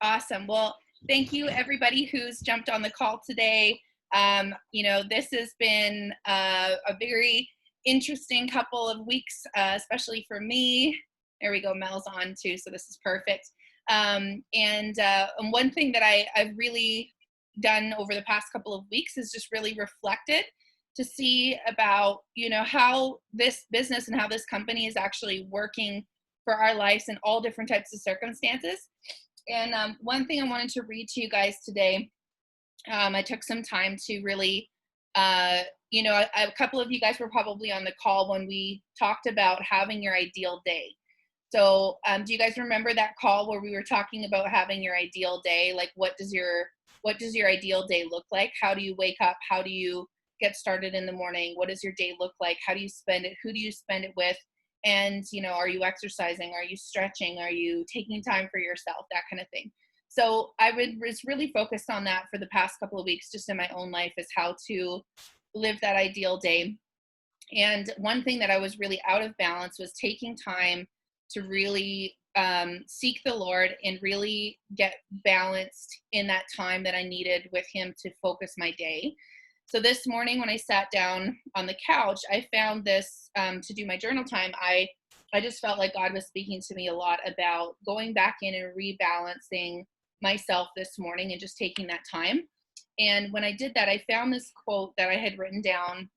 Awesome. Well, thank you everybody who's jumped on the call today. This has been a very interesting couple of weeks, especially for me. There we go. Mel's on too, so this is perfect. And one thing that I've really done over the past couple of weeks is just really reflected to see about, how this business and how this company is actually working for our lives in all different types of circumstances. And one thing I wanted to read to you guys today, I took some time to really, a couple of you guys were probably on the call when we talked about having your ideal day. So do you guys remember that call where we were talking about having your ideal day? Like, what does your ideal day look like? How do you wake up? How do you get started in the morning? What does your day look like? How do you spend it? Who do you spend it with? And, are you exercising? Are you stretching? Are you taking time for yourself? That kind of thing. So was really focused on that for the past couple of weeks, just in my own life, is how to live that ideal day. And one thing that I was really out of balance was taking time to really seek the Lord and really get balanced in that time that I needed with Him to focus my day. So this morning when I sat down on the couch, I found this to do my journal time. I just felt like God was speaking to me a lot about going back in and rebalancing myself this morning and just taking that time. And when I did that, I found this quote that I had written down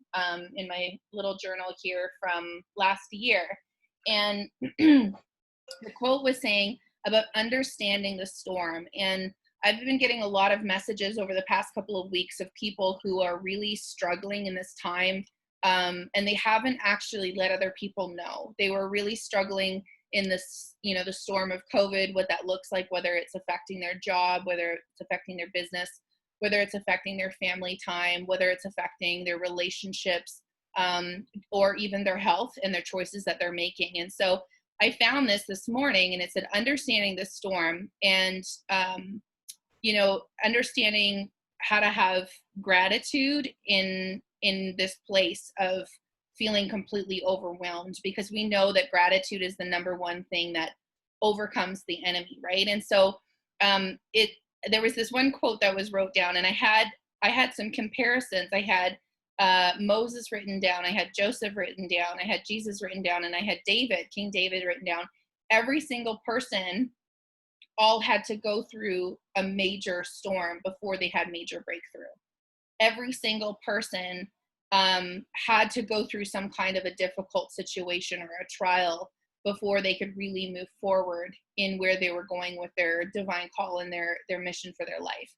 in my little journal here from last year. And the quote was saying about understanding the storm. And I've been getting a lot of messages over the past couple of weeks of people who are really struggling in this time, and they haven't actually let other people know. They were really struggling in this, the storm of COVID, what that looks like, whether it's affecting their job, whether it's affecting their business, whether it's affecting their family time, whether it's affecting their relationships, or even their health and their choices that they're making. And so I found this morning, and it said, understanding the storm, and understanding how to have gratitude in this place of feeling completely overwhelmed, because we know that gratitude is the number one thing that overcomes the enemy, right? And so there was this one quote that was wrote down, and I had some comparisons. I had Moses written down, I had Joseph written down, I had Jesus written down, and I had King David written down. Every single person all had to go through a major storm before they had major breakthrough. Every single person had to go through some kind of a difficult situation or a trial before they could really move forward in where they were going with their divine call and their mission for their life.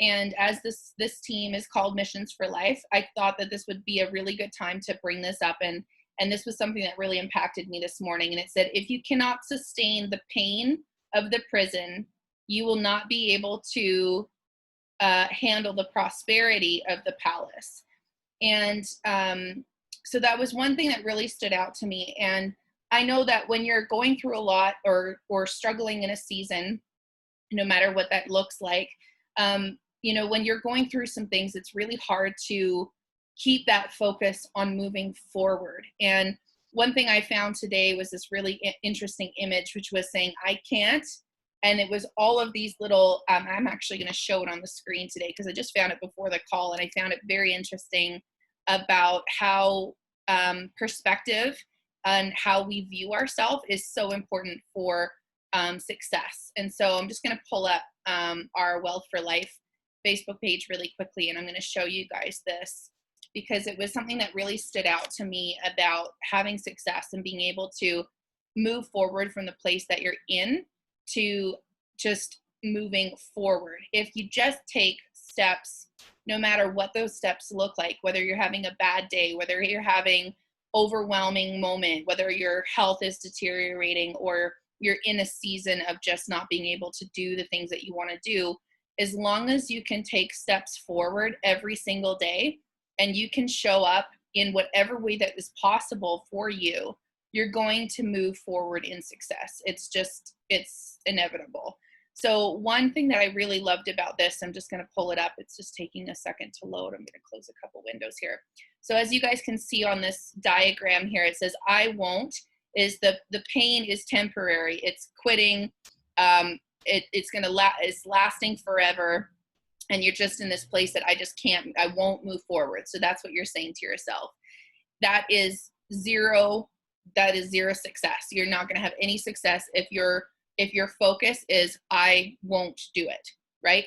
And as this team is called Missions for Life, I thought that this would be a really good time to bring this up. And this was something that really impacted me this morning. And it said, if you cannot sustain the pain of the prison, you will not be able to handle the prosperity of the palace. And so that was one thing that really stood out to me. And I know that when you're going through a lot or struggling in a season, no matter what that looks like, when you're going through some things, it's really hard to keep that focus on moving forward. And one thing I found today was this really interesting image, which was saying, I can't. And it was all of these little, I'm actually going to show it on the screen today because I just found it before the call, and I found it very interesting about how perspective and how we view ourselves is so important for success. And so I'm just going to pull up our Wealth for Life Facebook page really quickly, and I'm going to show you guys this because it was something that really stood out to me about having success and being able to move forward from the place that you're in to just moving forward. If you just take steps, no matter what those steps look like, whether you're having a bad day, whether you're having overwhelming moment, whether your health is deteriorating or you're in a season of just not being able to do the things that you want to do, as long as you can take steps forward every single day and you can show up in whatever way that is possible for you, you're going to move forward in success. It's inevitable. So one thing that I really loved about this, I'm just going to pull it up. It's just taking a second to load. I'm going to close a couple windows here. So as you guys can see on this diagram here, it says, I won't, is the pain is temporary. It's quitting. it's going to it's lasting forever. And you're just in this place that I won't move forward. So that's what you're saying to yourself. That is zero success. You're not going to have any success if your focus is, I won't do it, right?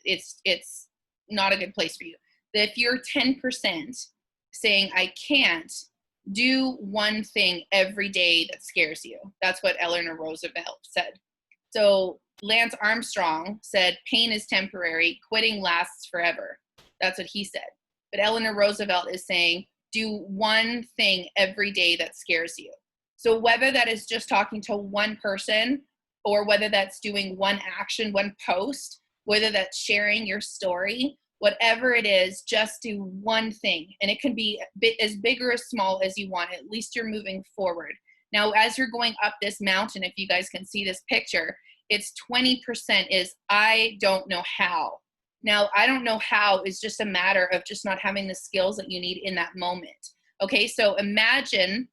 It's not a good place for you. If you're 10% saying, I can't do one thing every day that scares you. That's what Eleanor Roosevelt said. So Lance Armstrong said, pain is temporary, quitting lasts forever. That's what he said. But Eleanor Roosevelt is saying, do one thing every day that scares you. So whether that is just talking to one person, or whether that's doing one action, one post, whether that's sharing your story, whatever it is, just do one thing. And it can be as big or as small as you want. At least you're moving forward. Now, as you're going up this mountain, if you guys can see this picture, it's 20% is, I don't know how. Now, I don't know how is just a matter of just not having the skills that you need in that moment. Okay, so imagination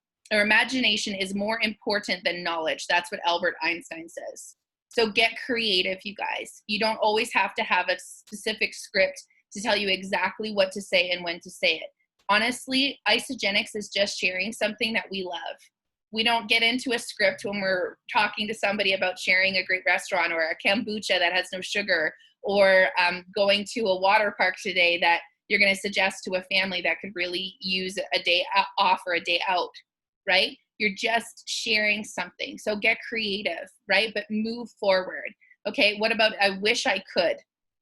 is more important than knowledge. That's what Albert Einstein says. So get creative, you guys. You don't always have to have a specific script to tell you exactly what to say and when to say it. Honestly, Isogenics is just sharing something that we love. We don't get into a script when we're talking to somebody about sharing a great restaurant, or a kombucha that has no sugar, or going to a water park today that you're going to suggest to a family that could really use a day off or a day out, right? You're just sharing something. So get creative, right? But move forward. Okay, what about, I wish I could?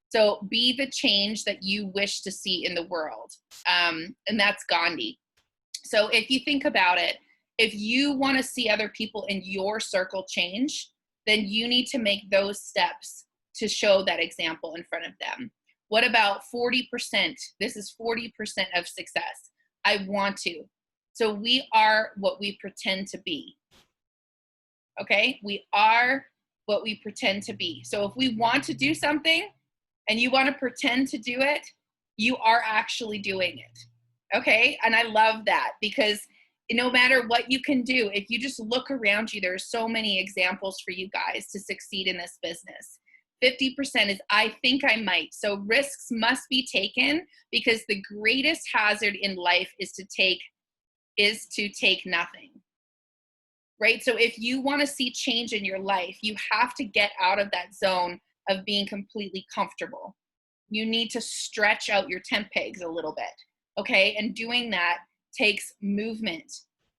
So be the change that you wish to see in the world. And that's Gandhi. So if you think about it, if you want to see other people in your circle change, then you need to make those steps to show that example in front of them. What about 40%? This is 40% of success. I want to. So we are what we pretend to be. Okay? We are what we pretend to be. So if we want to do something and you want to pretend to do it, you are actually doing it. Okay? And I love that, because no matter what you can do, if you just look around you, there are so many examples for you guys to succeed in this business. 50% is, I think I might. So risks must be taken, because the greatest hazard in life is to take nothing. Right? So if you want to see change in your life, you have to get out of that zone of being completely comfortable. You need to stretch out your tent pegs a little bit. Okay? And doing that takes movement.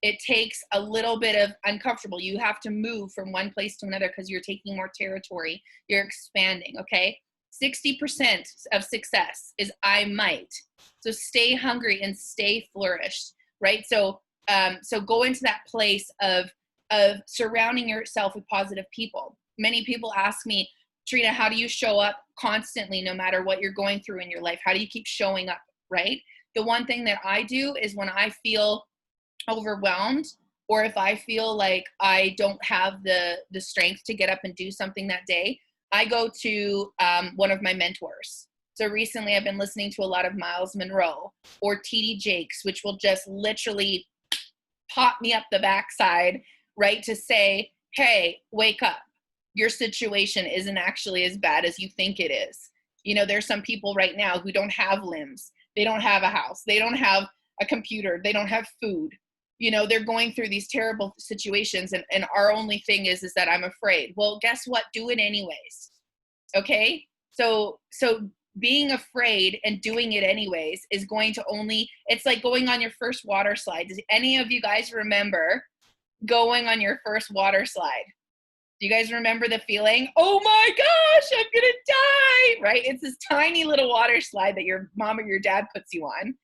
It takes a little bit of uncomfortable. You have to move from one place to another because you're taking more territory. You're expanding, okay? 60% of success is I might. So stay hungry and stay flourished, right? So go into that place of surrounding yourself with positive people. Many people ask me, Trina, how do you show up constantly no matter what you're going through in your life? How do you keep showing up, right? The one thing that I do is, when I feel overwhelmed, or if I feel like I don't have the strength to get up and do something that day, I go to one of my mentors. So recently I've been listening to a lot of Miles Monroe or TD Jakes, which will just literally pop me up the backside, right? To say, hey, wake up. Your situation isn't actually as bad as you think it is. You know, there's some people right now who don't have limbs. They don't have a house. They don't have a computer. They don't have food. You know, they're going through these terrible situations, and our only thing is that I'm afraid. Well, guess what? Do it anyways. Okay? So being afraid and doing it anyways is going to only, it's like going on your first water slide. Does any of you guys remember going on your first water slide? Do you guys remember the feeling? Oh my gosh, I'm gonna die, right? It's this tiny little water slide that your mom or your dad puts you on.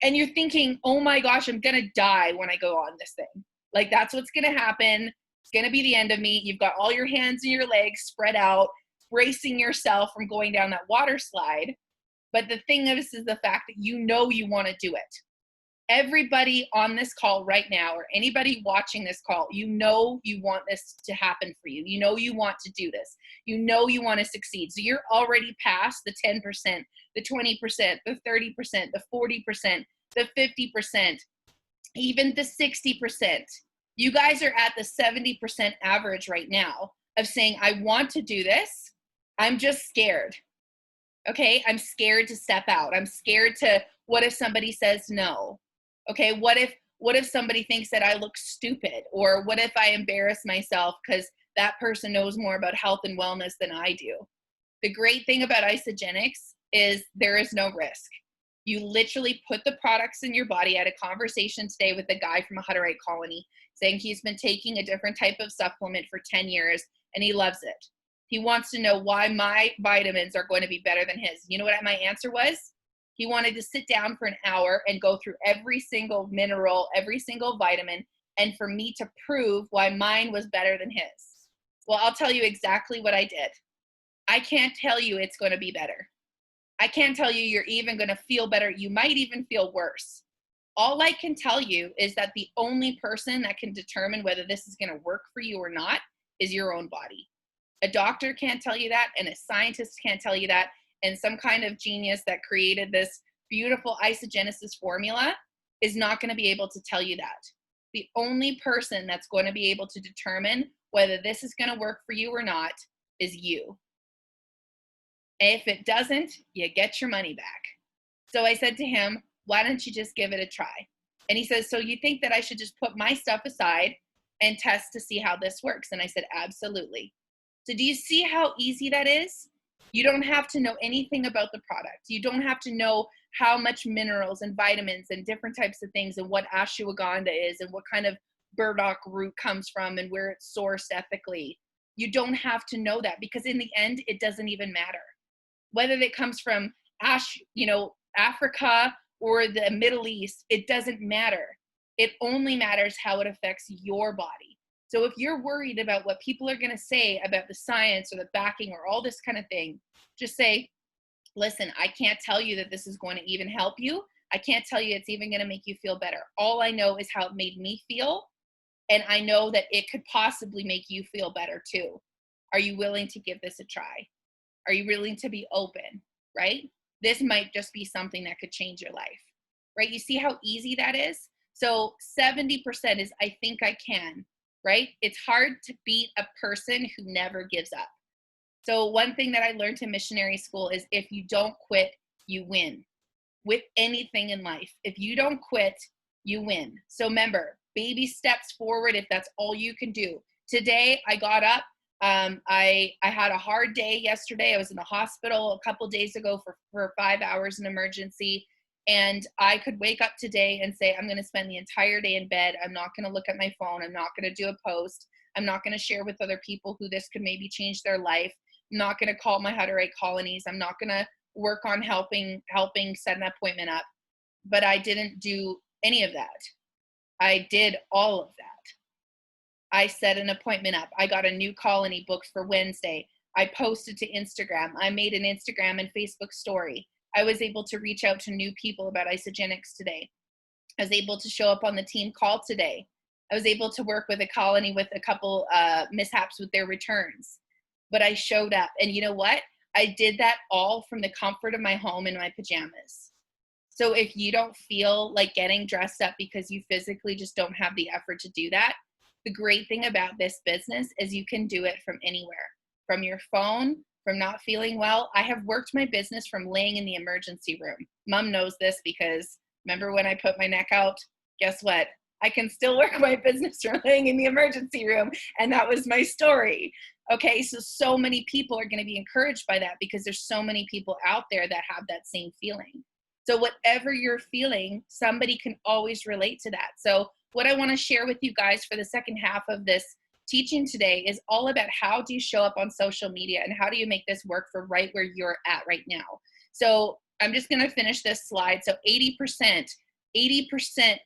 And you're thinking, oh my gosh, I'm gonna die when I go on this thing. Like, that's what's gonna happen. It's gonna be the end of me. You've got all your hands and your legs spread out, bracing yourself from going down that water slide. But the thing is the fact that you know you wanna do it. Everybody on this call right now, or anybody watching this call, you know you want this to happen for you. You know you want to do this. You know you want to succeed. So you're already past the 10%, the 20%, the 30%, the 40%, the 50%, even the 60%. You guys are at the 70% average right now. of saying, I want to do this. I'm just scared. Okay. I'm scared to step out. I'm scared to, what if somebody says no? Okay. What if somebody thinks that I look stupid? Or what if I embarrass myself because that person knows more about health and wellness than I do? The great thing about Isagenix is there is no risk. You literally put the products in your body. I had a conversation today with a guy from a Hutterite colony saying he's been taking a different type of supplement for 10 years and he loves it. He wants to know why my vitamins are going to be better than his. You know what my answer was? He wanted to sit down for an hour and go through every single mineral, every single vitamin, and for me to prove why mine was better than his. Well, I'll tell you exactly what I did. I can't tell you it's going to be better. I can't tell you you're even going to feel better. You might even feel worse. All I can tell you is that the only person that can determine whether this is going to work for you or not is your own body. A doctor can't tell you that, and a scientist can't tell you that, and some kind of genius that created this beautiful isogenesis formula is not going to be able to tell you that. The only person that's going to be able to determine whether this is going to work for you or not is you. If it doesn't, you get your money back. So I said to him, why don't you just give it a try? And he says, so you think that I should just put my stuff aside and test to see how this works? And I said, absolutely. So do you see how easy that is? You don't have to know anything about the product. You don't have to know how much minerals and vitamins and different types of things and what ashwagandha is and what kind of burdock root comes from and where it's sourced ethically. You don't have to know that because in the end, it doesn't even matter. Whether it comes from Africa or the Middle East, it doesn't matter. It only matters how it affects your body. So if you're worried about what people are going to say about the science or the backing or all this kind of thing, just say, listen, I can't tell you that this is going to even help you. I can't tell you it's even going to make you feel better. All I know is how it made me feel. And I know that it could possibly make you feel better too. Are you willing to give this a try? Are you willing to be open, right? This might just be something that could change your life, right? You see how easy that is? So 70% is I think I can, right? It's hard to beat a person who never gives up. So one thing that I learned in missionary school is if you don't quit, you win. With anything in life, if you don't quit, you win. So remember, baby steps forward if that's all you can do. Today, I got up. I had a hard day yesterday. I was in the hospital a couple days ago for 5 hours in emergency. And I could wake up today and say, I'm going to spend the entire day in bed. I'm not going to look at my phone. I'm not going to do a post. I'm not going to share with other people who this could maybe change their life. I'm not going to call my Hutterite colonies. I'm not going to work on helping set an appointment up. But I didn't do any of that. I did all of that. I set an appointment up. I got a new colony booked for Wednesday. I posted to Instagram. I made an Instagram and Facebook story. I was able to reach out to new people about Isagenix today. I was able to show up on the team call today. I was able to work with a colony with a couple mishaps with their returns. But I showed up. And you know what? I did that all from the comfort of my home in my pajamas. So if you don't feel like getting dressed up because you physically just don't have the effort to do that, the great thing about this business is you can do it from anywhere, from your phone, from not feeling well. I have worked my business from laying in the emergency room. Mom knows this because remember when I put my neck out? Guess what? I can still work my business from laying in the emergency room. And that was my story. Okay, so many people are going to be encouraged by that because there's so many people out there that have that same feeling. So whatever you're feeling, somebody can always relate to that. So what I want to share with you guys for the second half of this teaching today is all about how do you show up on social media and how do you make this work for right where you're at right now. So I'm just going to finish this slide. So 80%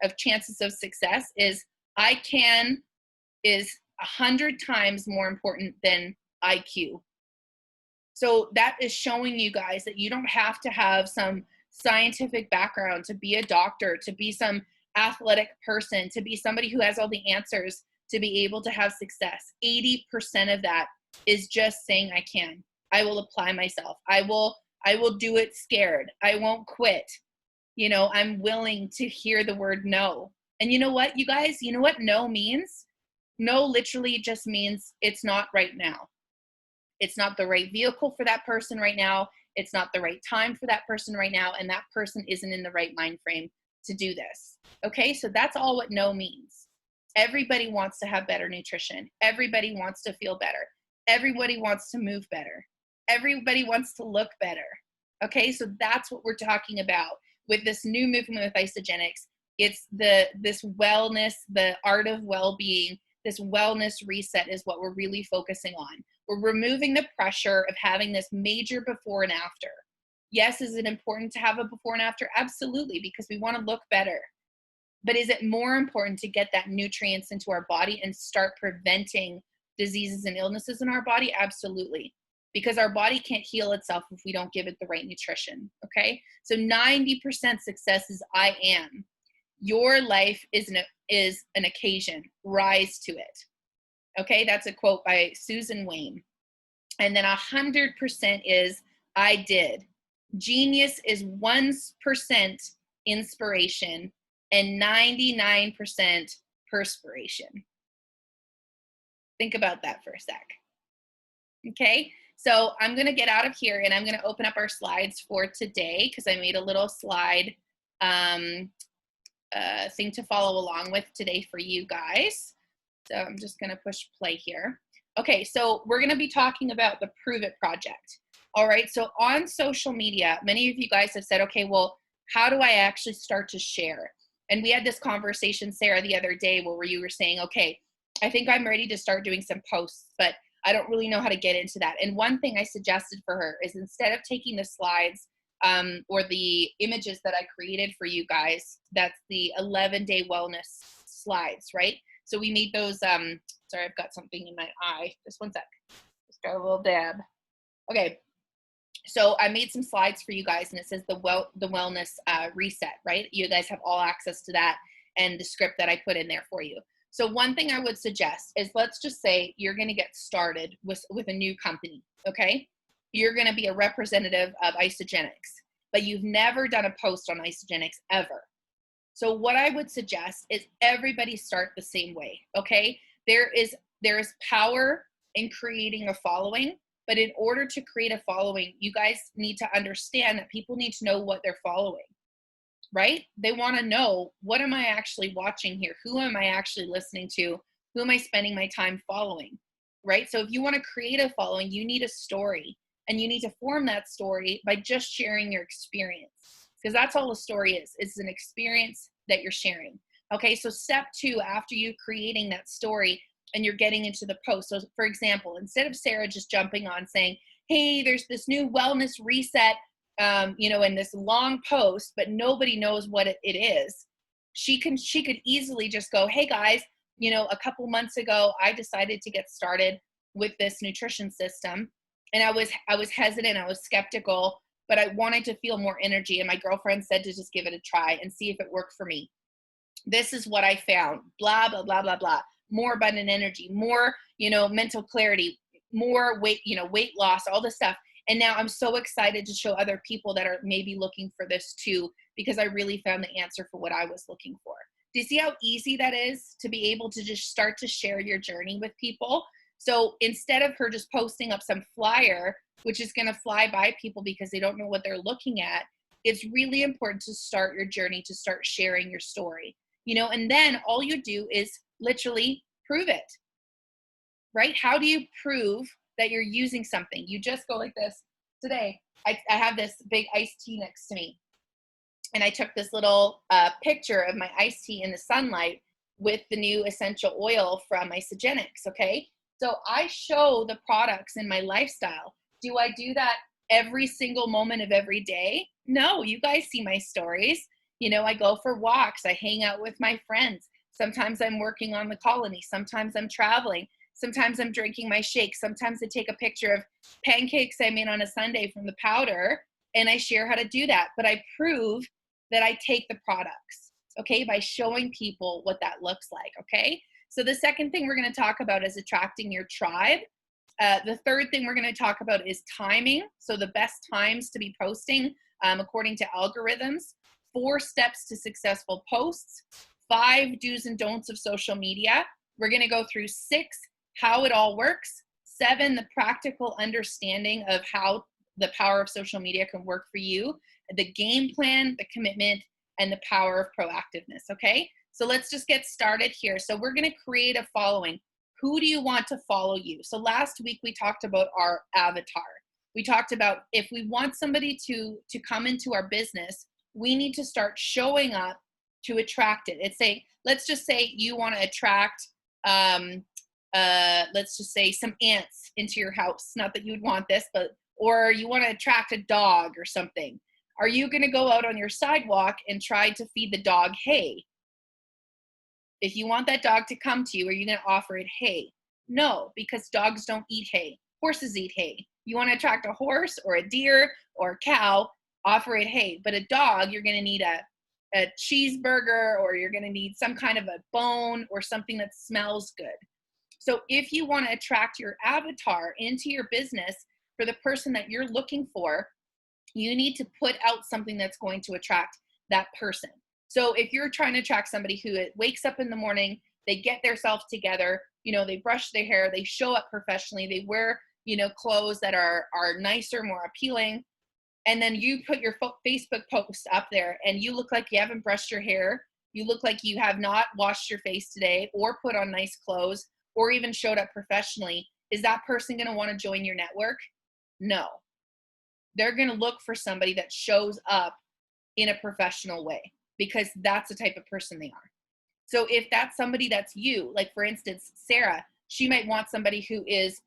of chances of success is I can is 100 times more important than IQ. So that is showing you guys that you don't have to have some scientific background to be a doctor, to be some athletic person, to be somebody who has all the answers to be able to have success. 80% of that is just saying I can. I will apply myself. I will do it scared. I won't quit. You know, I'm willing to hear the word no. And you know what, you guys? You know what no means? No literally just means it's not right now. It's not the right vehicle for that person right now. It's not the right time for that person right now. And that person isn't in the right mind frame to do this. Okay, so that's all what no means. Everybody wants to have better nutrition. Everybody wants to feel better. Everybody wants to move better. Everybody wants to look better. Okay, so that's what we're talking about with this new movement with Isogenics. It's this wellness, the art of well-being, this wellness reset is what we're really focusing on. We're removing the pressure of having this major before and after. Yes, is it important to have a before and after? Absolutely, because we want to look better. But is it more important to get that nutrients into our body and start preventing diseases and illnesses in our body? Absolutely. Because our body can't heal itself if we don't give it the right nutrition. Okay. So 90% success is I am. Your life is an occasion. Rise to it. Okay. That's a quote by Susan Wayne. And then 100% is I did. Genius is 1% inspiration and 99% perspiration. Think about that for a sec. Okay, so I'm going to get out of here and I'm going to open up our slides for today because I made a little slide thing to follow along with today for you guys. So I'm just going to push play here. Okay, so we're going to be talking about the Prove It project. All right, so on social media, many of you guys have said, okay, well, how do I actually start to share? And we had this conversation, Sarah, the other day where you were saying, okay, I think I'm ready to start doing some posts, but I don't really know how to get into that. And one thing I suggested for her is instead of taking the slides or the images that I created for you guys, that's the 11-day wellness slides, right? So we made those, sorry, I've got something in my eye. Just one sec. Just got a little dab. Okay. So I made some slides for you guys and it says the wellness reset, right? You guys have all access to that and the script that I put in there for you. So one thing I would suggest is let's just say you're going to get started with a new company, okay? You're going to be a representative of Isogenics, but you've never done a post on Isogenics ever. So what I would suggest is everybody start the same way, okay? There is power in creating a following, but in order to create a following, you guys need to understand that people need to know what they're following, right? They want to know, what am I actually watching here? Who am I actually listening to? Who am I spending my time following, right? So if you want to create a following, you need a story, and you need to form that story by just sharing your experience, because that's all a story is. It's an experience that you're sharing. Okay, so step 2, after you creating that story and you're getting into the post. So for example, instead of Sarah just jumping on saying, hey, there's this new wellness reset, in this long post, but nobody knows what it is. She could easily just go, hey guys, a couple months ago, I decided to get started with this nutrition system. And I was hesitant, I was skeptical, but I wanted to feel more energy. And my girlfriend said to just give it a try and see if it worked for me. This is what I found, blah, blah, blah, blah, blah. More abundant energy, more, mental clarity, more weight loss, all this stuff. And now I'm so excited to show other people that are maybe looking for this too, because I really found the answer for what I was looking for. Do you see how easy that is to be able to just start to share your journey with people? So instead of her just posting up some flyer, which is going to fly by people because they don't know what they're looking at, it's really important to start your journey, to start sharing your story, and then all you do is literally prove it, right? How do you prove that you're using something? You just go like this. Today, I have this big iced tea next to me. And I took this little picture of my iced tea in the sunlight with the new essential oil from Isogenics, okay? So I show the products in my lifestyle. Do I do that every single moment of every day? No, you guys see my stories. I go for walks. I hang out with my friends. Sometimes I'm working on the colony. Sometimes I'm traveling. Sometimes I'm drinking my shake. Sometimes I take a picture of pancakes I made on a Sunday from the powder and I share how to do that. But I prove that I take the products, okay, by showing people what that looks like, okay? So the second thing we're going to talk about is attracting your tribe. The third thing we're going to talk about is timing. So the best times to be posting according to algorithms, 4 steps to successful posts, 5 do's and don'ts of social media, We're going to go through 6, how it all works. 7, the practical understanding of how the power of social media can work for you, the game plan, the commitment, and the power of proactiveness. Okay, so let's just get started here. So we're going to create a following. Who do you want to follow you? So last week we talked about our avatar. We talked about if we want somebody to come into our business, we need to start showing up to attract it. Let's just say you want to attract let's just say some ants into your house. Not that you would want this, or you want to attract a dog or something. Are you going to go out on your sidewalk and try to feed the dog hay? If you want that dog to come to you, are you going to offer it hay? No, because dogs don't eat hay. Horses eat hay. You want to attract a horse or a deer or a cow, offer it hay. But a dog, you're going to need a cheeseburger, or you're going to need some kind of a bone or something that smells good. So if you want to attract your avatar into your business for the person that you're looking for, you need to put out something that's going to attract that person. So if you're trying to attract somebody who wakes up in the morning, they get themselves together, they brush their hair, they show up professionally, they wear, clothes that are nicer, more appealing, and then you put your Facebook post up there and you look like you haven't brushed your hair, you look like you have not washed your face today or put on nice clothes or even showed up professionally, is that person going to want to join your network? No. They're going to look for somebody that shows up in a professional way, because that's the type of person they are. So if that's somebody that's you, like for instance, Sarah, she might want somebody who is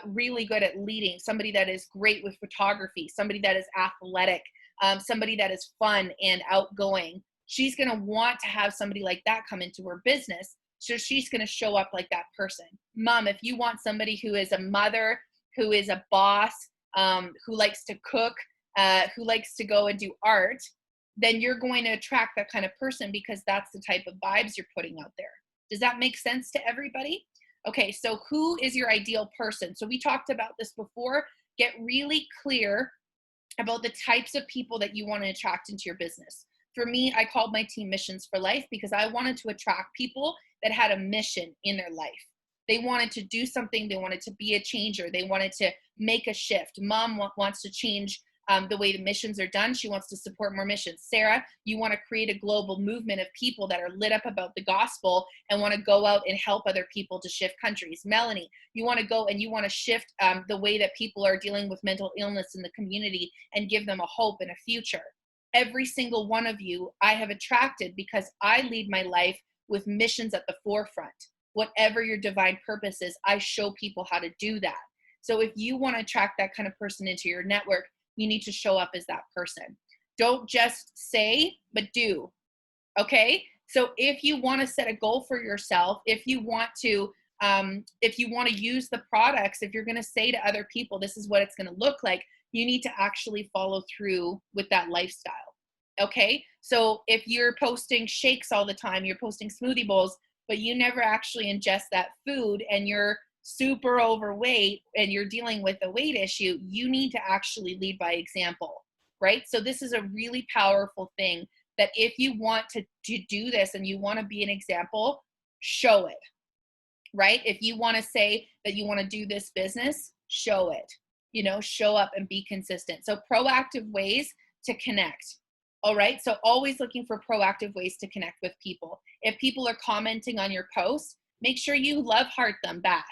really good at leading, somebody that is great with photography, somebody that is athletic, somebody that is fun and outgoing. She's going to want to have somebody like that come into her business. So she's going to show up like that person. Mom, if you want somebody who is a mother, who is a boss, who likes to cook, who likes to go and do art, then you're going to attract that kind of person, because that's the type of vibes you're putting out there. Does that make sense to everybody? Okay, so who is your ideal person? So we talked about this before. Get really clear about the types of people that you want to attract into your business. For me, I called my team Missions for Life because I wanted to attract people that had a mission in their life. They wanted to do something. They wanted to be a changer. They wanted to make a shift. Mom wants to change the way the missions are done. She wants to support more missions. Sarah, you want to create a global movement of people that are lit up about the gospel and want to go out and help other people to shift countries. Melanie, you want to go and you want to shift the way that people are dealing with mental illness in the community and give them a hope and a future. Every single one of you I have attracted because I lead my life with missions at the forefront. Whatever your divine purpose is, I show people how to do that. So if you want to attract that kind of person into your network, you need to show up as that person. Don't just say, but do. Okay? So if you want to set a goal for yourself, if you want to use the products, if you're going to say to other people, this is what it's going to look like, you need to actually follow through with that lifestyle. Okay? So if you're posting shakes all the time, you're posting smoothie bowls, but you never actually ingest that food and you're super overweight and you're dealing with a weight issue, you need to actually lead by example, right? So this is a really powerful thing that if you want to do this and you want to be an example, show it, right? If you want to say that you want to do this business, show it, show up and be consistent. So proactive ways to connect. All right. So always looking for proactive ways to connect with people. If people are commenting on your post, make sure you love heart them back,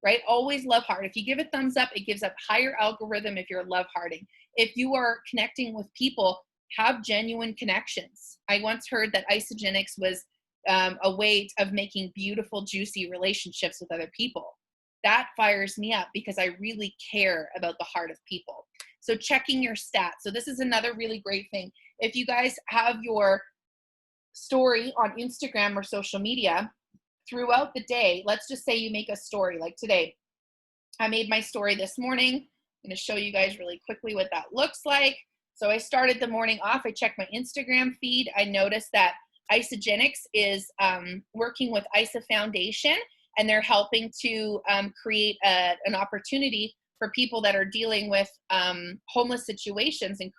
right? Always love heart. If you give a thumbs up, it gives a higher algorithm if you're love hearting. If you are connecting with people, have genuine connections. I once heard that isogenics was a way of making beautiful, juicy relationships with other people. That fires me up because I really care about the heart of people. So checking your stats. So this is another really great thing. If you guys have your story on Instagram or social media throughout the day, let's just say you make a story like today. I made my story this morning. I'm going to show you guys really quickly what that looks like. So I started the morning off. I checked my Instagram feed. I noticed that Isogenics is working with ISA Foundation, and they're helping to create an opportunity for people that are dealing with homeless situations and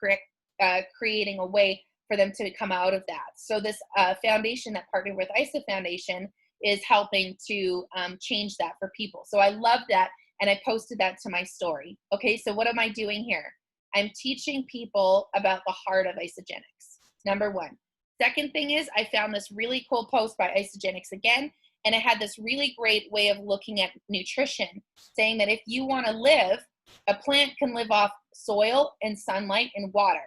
creating a way for them to come out of that. So this foundation that partnered with ISA Foundation is helping to change that for people. So I love that. And I posted that to my story. Okay, so what am I doing here? I'm teaching people about the heart of Isagenix. Number one. Second thing is I found this really cool post by Isagenix again, and it had this really great way of looking at nutrition, saying that if you want to live, a plant can live off soil and sunlight and water,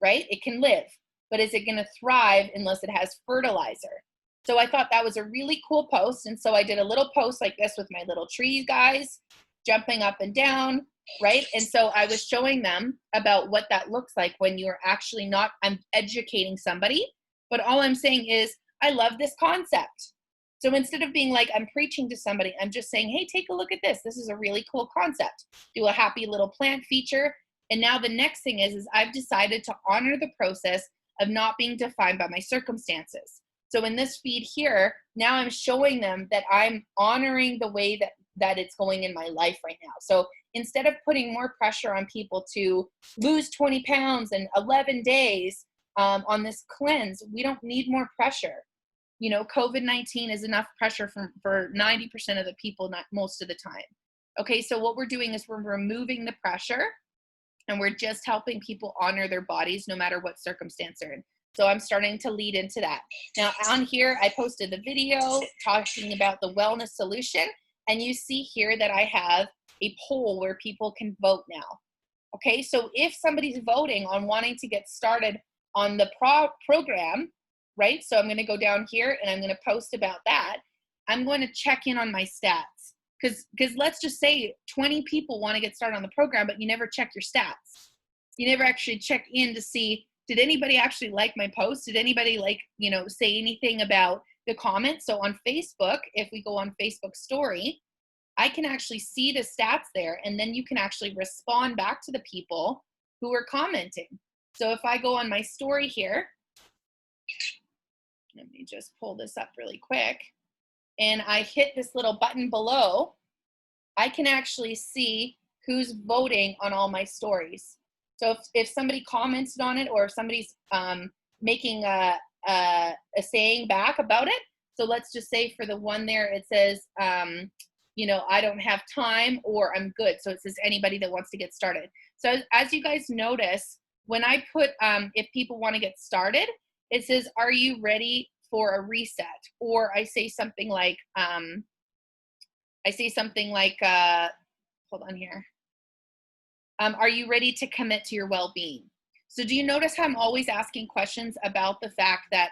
right? It can live, but is it going to thrive unless it has fertilizer? So I thought that was a really cool post. And so I did a little post like this with my little tree guys jumping up and down, right? And so I was showing them about what that looks like when you're actually not, I'm educating somebody, but all I'm saying is, I love this concept. So instead of being like, I'm preaching to somebody, I'm just saying, hey, take a look at this. This is a really cool concept. Do a happy little plant feature. And now the next thing is I've decided to honor the process of not being defined by my circumstances. So in this feed here, now I'm showing them that I'm honoring the way that it's going in my life right now. So instead of putting more pressure on people to lose 20 pounds in 11 days on this cleanse, we don't need more pressure. You know, COVID-19 is enough pressure for 90% of the people, not most of the time. Okay, so what we're doing is we're removing the pressure and we're just helping people honor their bodies no matter what circumstance they're in. So I'm starting to lead into that. Now on here, I posted the video talking about the wellness solution. And you see here that I have a poll where people can vote now. Okay, so if somebody's voting on wanting to get started on the program, right? So I'm going to go down here and I'm going to post about that. I'm going to check in on my stats because let's just say 20 people want to get started on the program, but you never check your stats. You never actually check in to see, did anybody actually like my post? Did anybody say anything about the comments? So on Facebook, if we go on Facebook story, I can actually see the stats there, and then you can actually respond back to the people who are commenting. So if I go on my story here, let me just pull this up really quick, and I hit this little button below, I can actually see who's voting on all my stories. So if somebody commented on it, or if somebody's making a saying back about it, so let's just say for the one there, it says, I don't have time, or I'm good. So it says anybody that wants to get started. So as you guys notice, when I put, if people want to get started, it says, are you ready for a reset? Or I say something like, hold on here. Are you ready to commit to your well-being? So do you notice how I'm always asking questions about the fact that,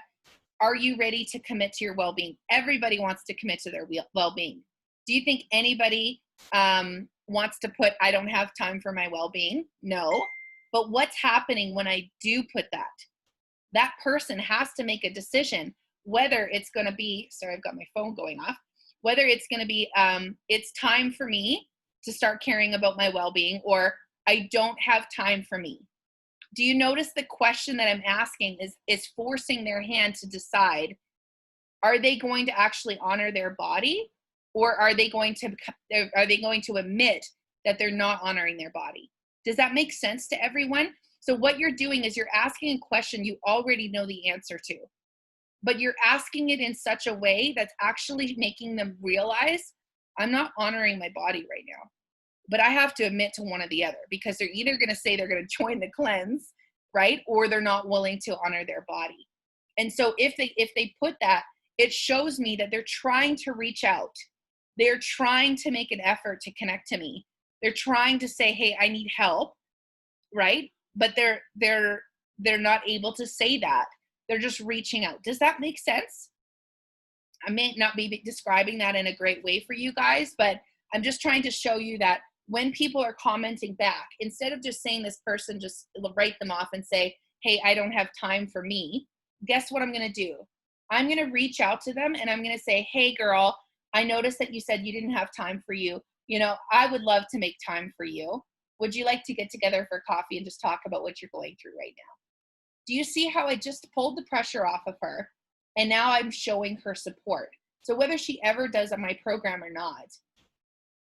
are you ready to commit to your well-being? Everybody wants to commit to their well-being. Do you think anybody wants to put, I don't have time for my well-being? No. But what's happening when I do put that? That person has to make a decision, whether it's going to be, sorry, I've got my phone going off, whether it's going to be, it's time for me to start caring about my well-being, or I don't have time for me. Do you notice the question that I'm asking is forcing their hand to decide, are they going to actually honor their body, or are they going to admit that they're not honoring their body? Does that make sense to everyone? So what you're doing is you're asking a question you already know the answer to, but you're asking it in such a way that's actually making them realize, I'm not honoring my body right now. But I have to admit to one or the other, because they're either going to say they're going to join the cleanse, right? Or they're not willing to honor their body. And so if they put that, it shows me that they're trying to reach out. They're trying to make an effort to connect to me. They're trying to say, hey, I need help, right? But they're not able to say that. They're just reaching out. Does that make sense? I may not be describing that in a great way for you guys, but I'm just trying to show you that when people are commenting back, instead of just saying this person, just write them off and say, hey, I don't have time for me. Guess what I'm going to do? I'm going to reach out to them and I'm going to say, hey, girl, I noticed that you said you didn't have time for you. I would love to make time for you. Would you like to get together for coffee and just talk about what you're going through right now? Do you see how I just pulled the pressure off of her? And now I'm showing her support. So whether she ever does on my program or not,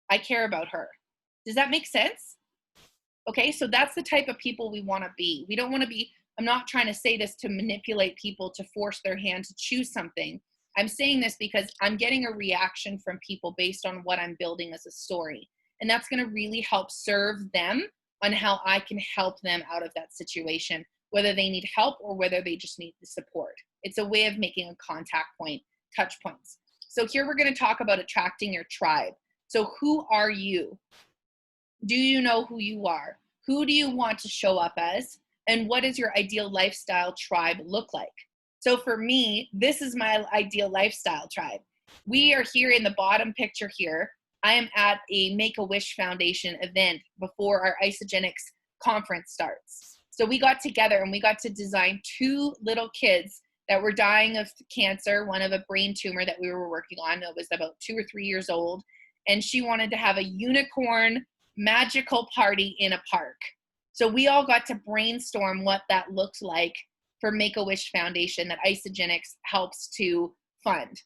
I care about her. Does that make sense? Okay, so that's the type of people we want to be. We don't want to be, I'm not trying to say this to manipulate people to force their hand to choose something. I'm saying this because I'm getting a reaction from people based on what I'm building as a story. And that's going to really help serve them on how I can help them out of that situation, whether they need help or whether they just need the support. It's a way of making a contact point, touch points. So here we're going to talk about attracting your tribe. So who are you? Do you know who you are? Who do you want to show up as? And what does your ideal lifestyle tribe look like? So for me, this is my ideal lifestyle tribe. We are here in the bottom picture here. I am at a Make-A-Wish Foundation event before our Isogenics conference starts. So we got together and we got to design 2 little kids that were dying of cancer, one of a brain tumor that we were working on that was about 2 or 3 years old. And she wanted to have a unicorn magical party in a park. So we all got to brainstorm what that looked like for Make-A-Wish Foundation that Isogenics helps to fund.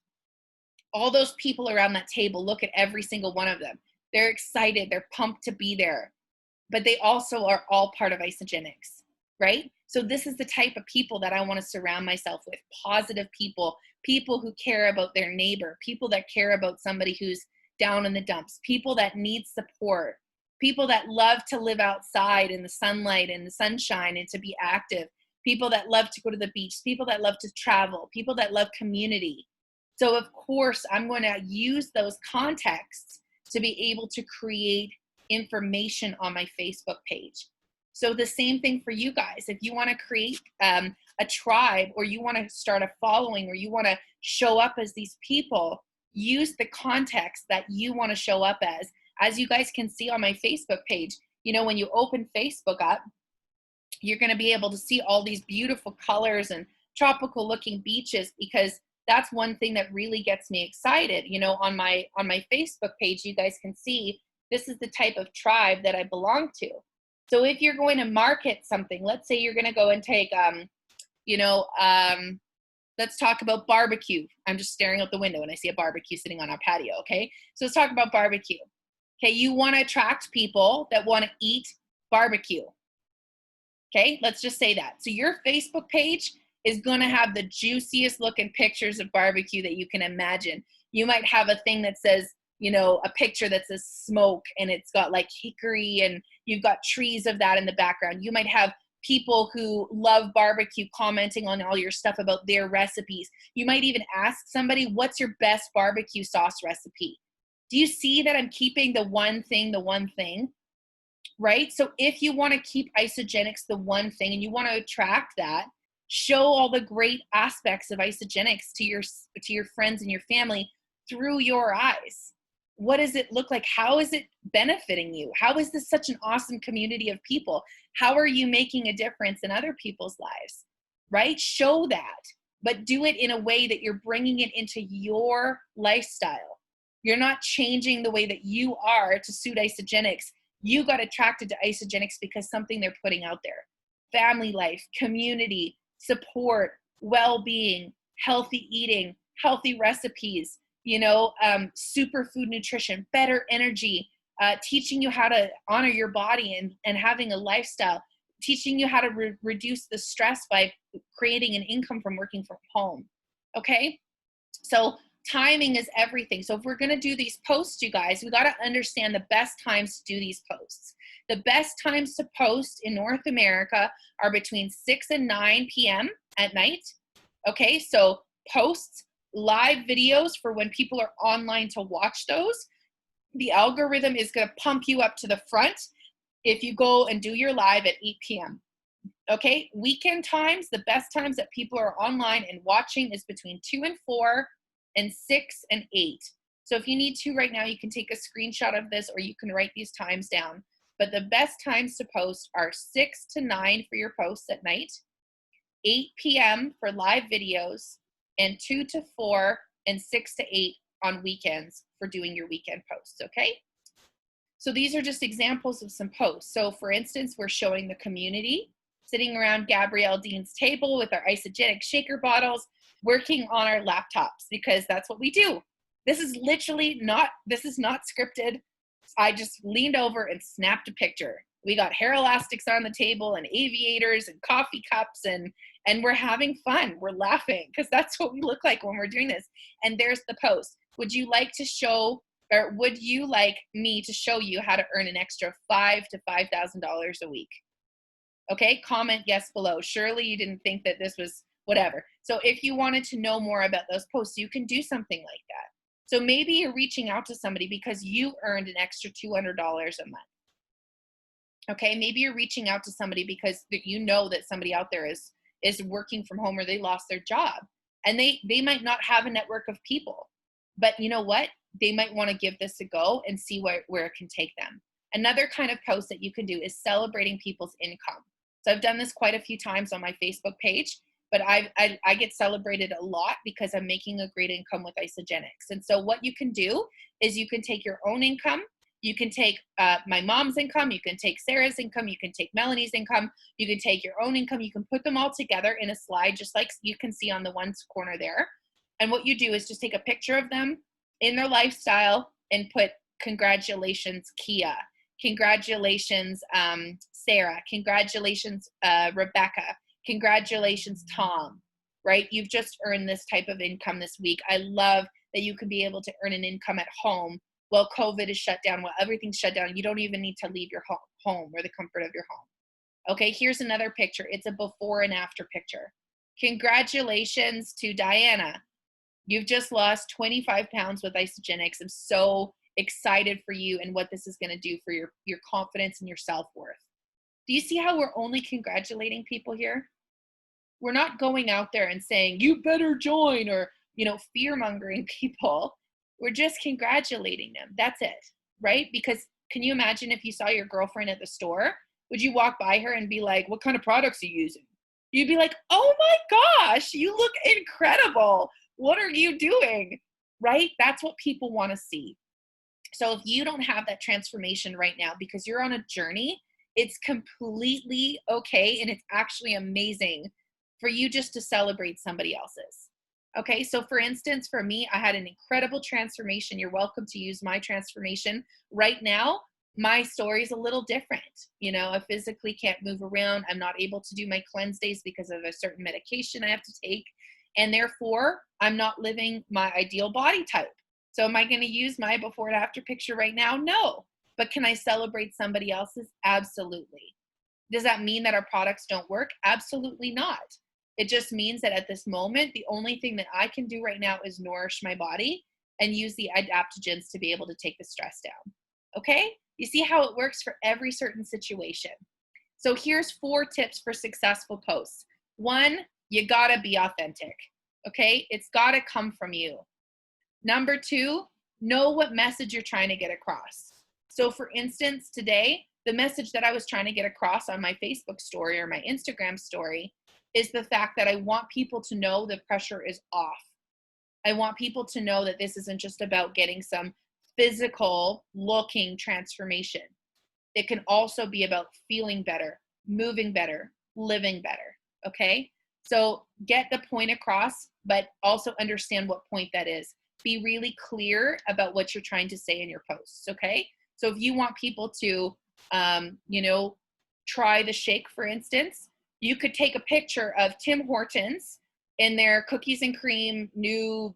All those people around that table, look at every single one of them. They're excited, they're pumped to be there, but they also are all part of Isogenics, right? So this is the type of people that I want to surround myself with, positive people, people who care about their neighbor, people that care about somebody who's down in the dumps, people that need support, people that love to live outside in the sunlight and the sunshine and to be active, people that love to go to the beach, people that love to travel, people that love community. So of course, I'm going to use those contexts to be able to create information on my Facebook page. So the same thing for you guys. If you want to create a tribe, or you want to start a following, or you want to show up as these people, use the context that you want to show up as. As you guys can see on my Facebook page, you know, when you open Facebook up, you're going to be able to see all these beautiful colors and tropical looking beaches, because that's one thing that really gets me excited. You know, on my Facebook page, you guys can see this is the type of tribe that I belong to. So if you're going to market something, let's say you're going to go and take, let's talk about barbecue. I'm just staring out the window and I see a barbecue sitting on our patio. Okay. So let's talk about barbecue. Okay. You want to attract people that want to eat barbecue. Okay. Let's just say that. So your Facebook page is going to have the juiciest looking pictures of barbecue that you can imagine. You might have a thing that says, you know, a picture that says smoke and it's got like hickory and you've got trees of that in the background. You might have people who love barbecue commenting on all your stuff about their recipes. You might even ask somebody, what's your best barbecue sauce recipe? Do you see that I'm keeping the one thing, right? So if you want to keep Isogenics the one thing and you want to attract that, show all the great aspects of Isogenics to your friends and your family through your eyes. What does it look like? How is it benefiting you? How is this such an awesome community of people? How are you making a difference in other people's lives, right? Show that, but do it in a way that you're bringing it into your lifestyle. You're not changing the way that you are to suit Isogenics. You got attracted to Isogenics because something they're putting out there. Family life, community, support, well-being, healthy eating, healthy recipes, superfood nutrition, better energy, teaching you how to honor your body and having a lifestyle, teaching you how to reduce the stress by creating an income from working from home. Okay. So timing is everything. So if we're going to do these posts, you guys, we got to understand the best times to do these posts. The best times to post in North America are between 6 and 9 p.m. at night. Okay. So posts, live videos for when people are online to watch those. The algorithm is going to pump you up to the front if you go and do your live at 8 p.m. Okay. Weekend times, the best times that people are online and watching is between 2 and 4 and 6 and 8. So if you need to right now, you can take a screenshot of this or you can write these times down. But the best times to post are 6 to 9 for your posts at night, 8 p.m. for live videos, and 2 to 4 and 6 to 8 on weekends for doing your weekend posts, okay? So these are just examples of some posts. So for instance, we're showing the community sitting around Gabrielle Dean's table with our Isogenic shaker bottles, working on our laptops, because that's what we do. This is not scripted. I just leaned over and snapped a picture. We got hair elastics on the table and aviators and coffee cups and and we're having fun. We're laughing because that's what we look like when we're doing this. And there's the post. Would you like to show, or would you like me to show you how to earn an extra $5,000 to $5,000 a week? Okay, comment yes below. Surely you didn't think that this was whatever. So if you wanted to know more about those posts, you can do something like that. So maybe you're reaching out to somebody because you earned an extra $200 a month. Okay, maybe you're reaching out to somebody because you know that somebody out there is working from home or they lost their job, and they might not have a network of people, but you know what? They might want to give this a go and see where it can take them. Another kind of post that you can do is celebrating people's income. So I've done this quite a few times on my Facebook page, but I get celebrated a lot because I'm making a great income with Isagenix. And so what you can do is you can take your own income. You can take my mom's income, you can take Sarah's income, you can take Melanie's income, you can take your own income, you can put them all together in a slide, just like you can see on the one corner there. And what you do is just take a picture of them in their lifestyle and put congratulations, Kia, congratulations, Sarah, congratulations, Rebecca, congratulations, Tom, right? You've just earned this type of income this week. I love that you can be able to earn an income at home. Well, COVID is shut down. Well, everything's shut down. You don't even need to leave your home or the comfort of your home. Okay, here's another picture. It's a before and after picture. Congratulations to Diana. You've just lost 25 pounds with Isagenix. I'm so excited for you and what this is going to do for your confidence and your self-worth. Do you see how we're only congratulating people here? We're not going out there and saying, you better join, or, fear-mongering people. We're just congratulating them. That's it, right? Because can you imagine if you saw your girlfriend at the store? Would you walk by her and be like, what kind of products are you using? You'd be like, oh my gosh, you look incredible. What are you doing? Right? That's what people want to see. So if you don't have that transformation right now because you're on a journey, it's completely okay. And it's actually amazing for you just to celebrate somebody else's. Okay, so for instance, for me, I had an incredible transformation. You're welcome to use my transformation. Right now, my story is a little different. I physically can't move around. I'm not able to do my cleanse days because of a certain medication I have to take. And therefore, I'm not living my ideal body type. So am I going to use my before and after picture right now? No. But can I celebrate somebody else's? Absolutely. Does that mean that our products don't work? Absolutely not. It just means that at this moment, the only thing that I can do right now is nourish my body and use the adaptogens to be able to take the stress down. Okay? You see how it works for every certain situation. So here's 4 tips for successful posts. 1, you gotta be authentic. Okay? It's gotta come from you. Number 2, know what message you're trying to get across. So for instance, today, the message that I was trying to get across on my Facebook story or my Instagram story is the fact that I want people to know the pressure is off. I want people to know that this isn't just about getting some physical looking transformation. It can also be about feeling better, moving better, living better. Okay? So get the point across, but also understand what point that is. Be really clear about what you're trying to say in your posts. Okay? So if you want people to, try the shake, for instance, you could take a picture of Tim Hortons in their cookies and cream new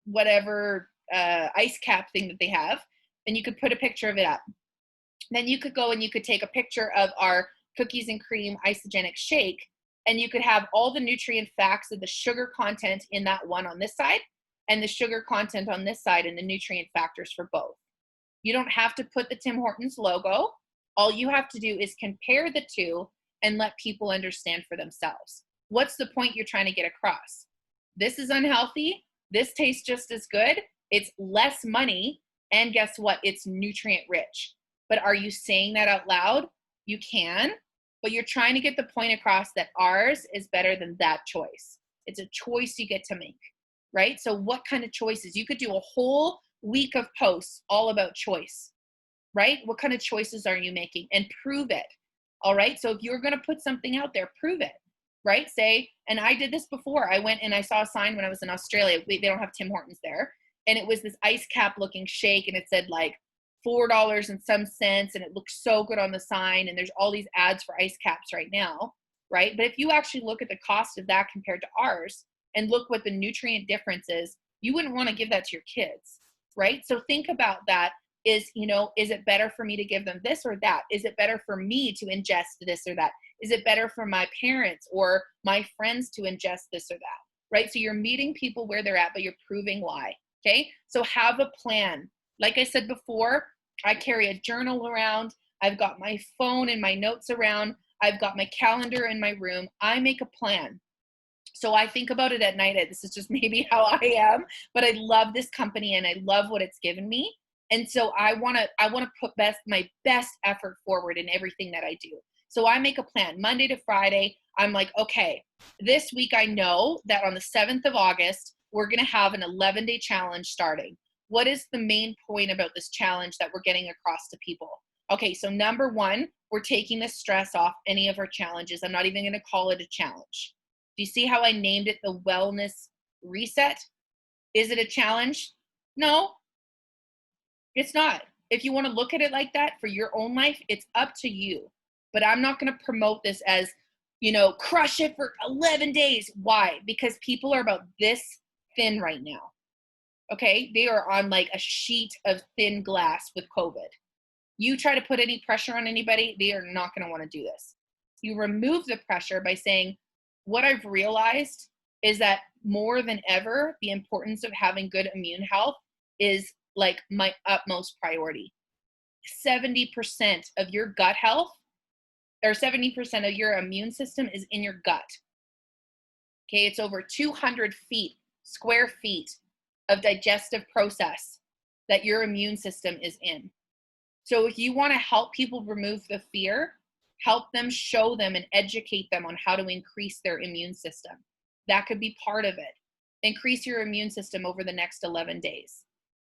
whatever ice cap thing that they have, and you could put a picture of it up. Then you could go and you could take a picture of our cookies and cream Isagenix shake, and you could have all the nutrient facts of the sugar content in that one on this side and the sugar content on this side and the nutrient factors for both. You don't have to put the Tim Hortons logo. All you have to do is compare the two and let people understand for themselves. What's the point you're trying to get across? This is unhealthy. This tastes just as good. It's less money. And guess what? It's nutrient rich. But are you saying that out loud? You can, but you're trying to get the point across that ours is better than that choice. It's a choice you get to make, right? So what kind of choices? You could do a whole week of posts all about choice, right? What kind of choices are you making? And prove it. All right. So if you're going to put something out there, prove it, right? Say, and I did this before. I went and I saw a sign when I was in Australia. They don't have Tim Hortons there. And it was this ice cap looking shake. And it said like $4 and some cents. And it looked so good on the sign. And there's all these ads for ice caps right now. right? But if you actually look at the cost of that compared to ours and look what the nutrient difference is, you wouldn't want to give that to your kids, right? So think about that. Is, is it better for me to give them this or that? Is it better for me to ingest this or that? Is it better for my parents or my friends to ingest this or that, right? So you're meeting people where they're at, but you're proving why, okay? So have a plan. Like I said before, I carry a journal around. I've got my phone and my notes around. I've got my calendar in my room. I make a plan. So I think about it at night. This is just maybe how I am, but I love this company and I love what it's given me. And so I want to put my best effort forward in everything that I do. So I make a plan Monday to Friday. I'm like, okay, this week I know that on the 7th of August, we're going to have an 11-day challenge starting. What is the main point about this challenge that we're getting across to people? Okay, so number one, we're taking the stress off any of our challenges. I'm not even going to call it a challenge. Do you see how I named it the wellness reset? Is it a challenge? No, it's not. If you want to look at it like that for your own life, it's up to you. But I'm not going to promote this as, crush it for 11 days. Why? Because people are about this thin right now. Okay? They are on like a sheet of thin glass with COVID. You try to put any pressure on anybody, they are not going to want to do this. You remove the pressure by saying, what I've realized is that more than ever, the importance of having good immune health is like my utmost priority. 70% of your gut health or 70% of your immune system is in your gut. Okay, it's over 200 square feet of digestive process that your immune system is in. So if you want to help people remove the fear, help them, show them, and educate them on how to increase their immune system. That could be part of it. Increase your immune system over the next 11 days.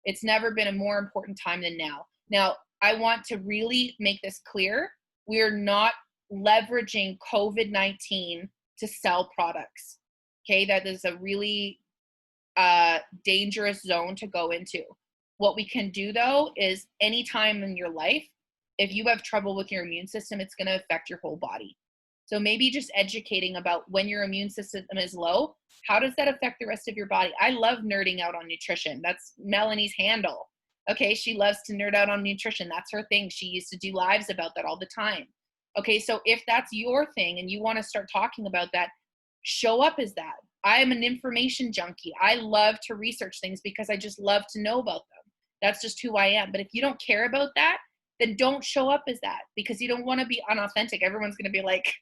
It's never been a more important time than now. Now, I want to really make this clear. We're not leveraging COVID-19 to sell products. Okay, that is a really dangerous zone to go into. What we can do though is anytime in your life, if you have trouble with your immune system, it's going to affect your whole body. So maybe just educating about when your immune system is low, how does that affect the rest of your body? I love nerding out on nutrition. That's Melanie's handle. Okay, she loves to nerd out on nutrition. That's her thing. She used to do lives about that all the time. Okay, so if that's your thing and you want to start talking about that, show up as that. I am an information junkie. I love to research things because I just love to know about them. That's just who I am. But if you don't care about that, then don't show up as that because you don't want to be unauthentic. Everyone's going to be like,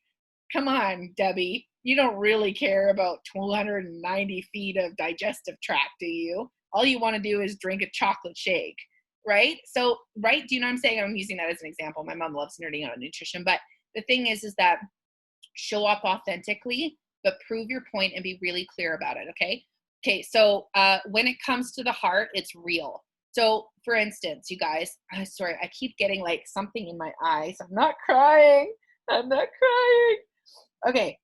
come on, Debbie, you don't really care about 290 feet of digestive tract, do you? All you want to do is drink a chocolate shake, right? So, right, do you know what I'm saying? I'm using that as an example. My mom loves nerding out on nutrition. But the thing is that show up authentically, but prove your point and be really clear about it, okay? Okay, so when it comes to the heart, it's real. So, for instance, you guys, sorry, I keep getting like something in my eyes. I'm not crying. Okay,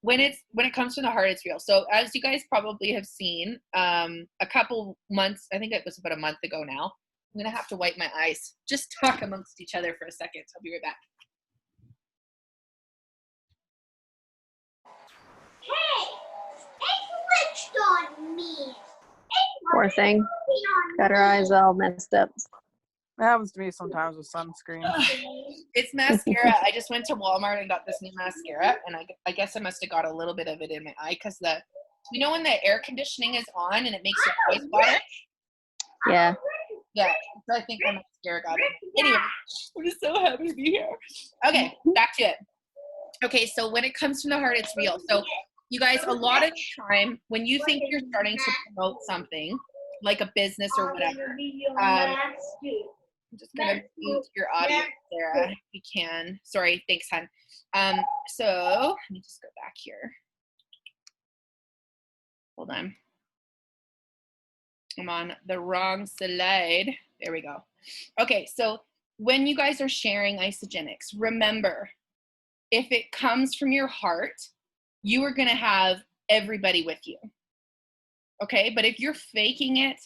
when it comes to the heart, it's real. So, as you guys probably have seen, a couple months, I think it was about a month ago now. I'm gonna have to wipe my eyes. Just talk amongst each other for a second. I'll be right back. Hey, it glitched on me. Poor thing. Got her eyes all messed up. It happens to me sometimes with sunscreen. It's mascara. I just went to Walmart and got this new mascara, and I guess I must have got a little bit of it in my eye because when the air conditioning is on and it makes your eyes water? Yeah. Yeah, so I think my mascara got it. Anyway, I'm just so happy to be here. Okay, back to it. Okay, so when it comes from the heart, it's real. So you guys, a lot of the time when you think you're starting to promote something like a business or whatever, I'm just gonna mute your audio, Sarah, if you can. Sorry, thanks, hon. So let me just go back here. Hold on. I'm on the wrong slide. There we go. Okay, so when you guys are sharing isogenics, remember, if it comes from your heart, you are going to have everybody with you. Okay, but if you're faking it,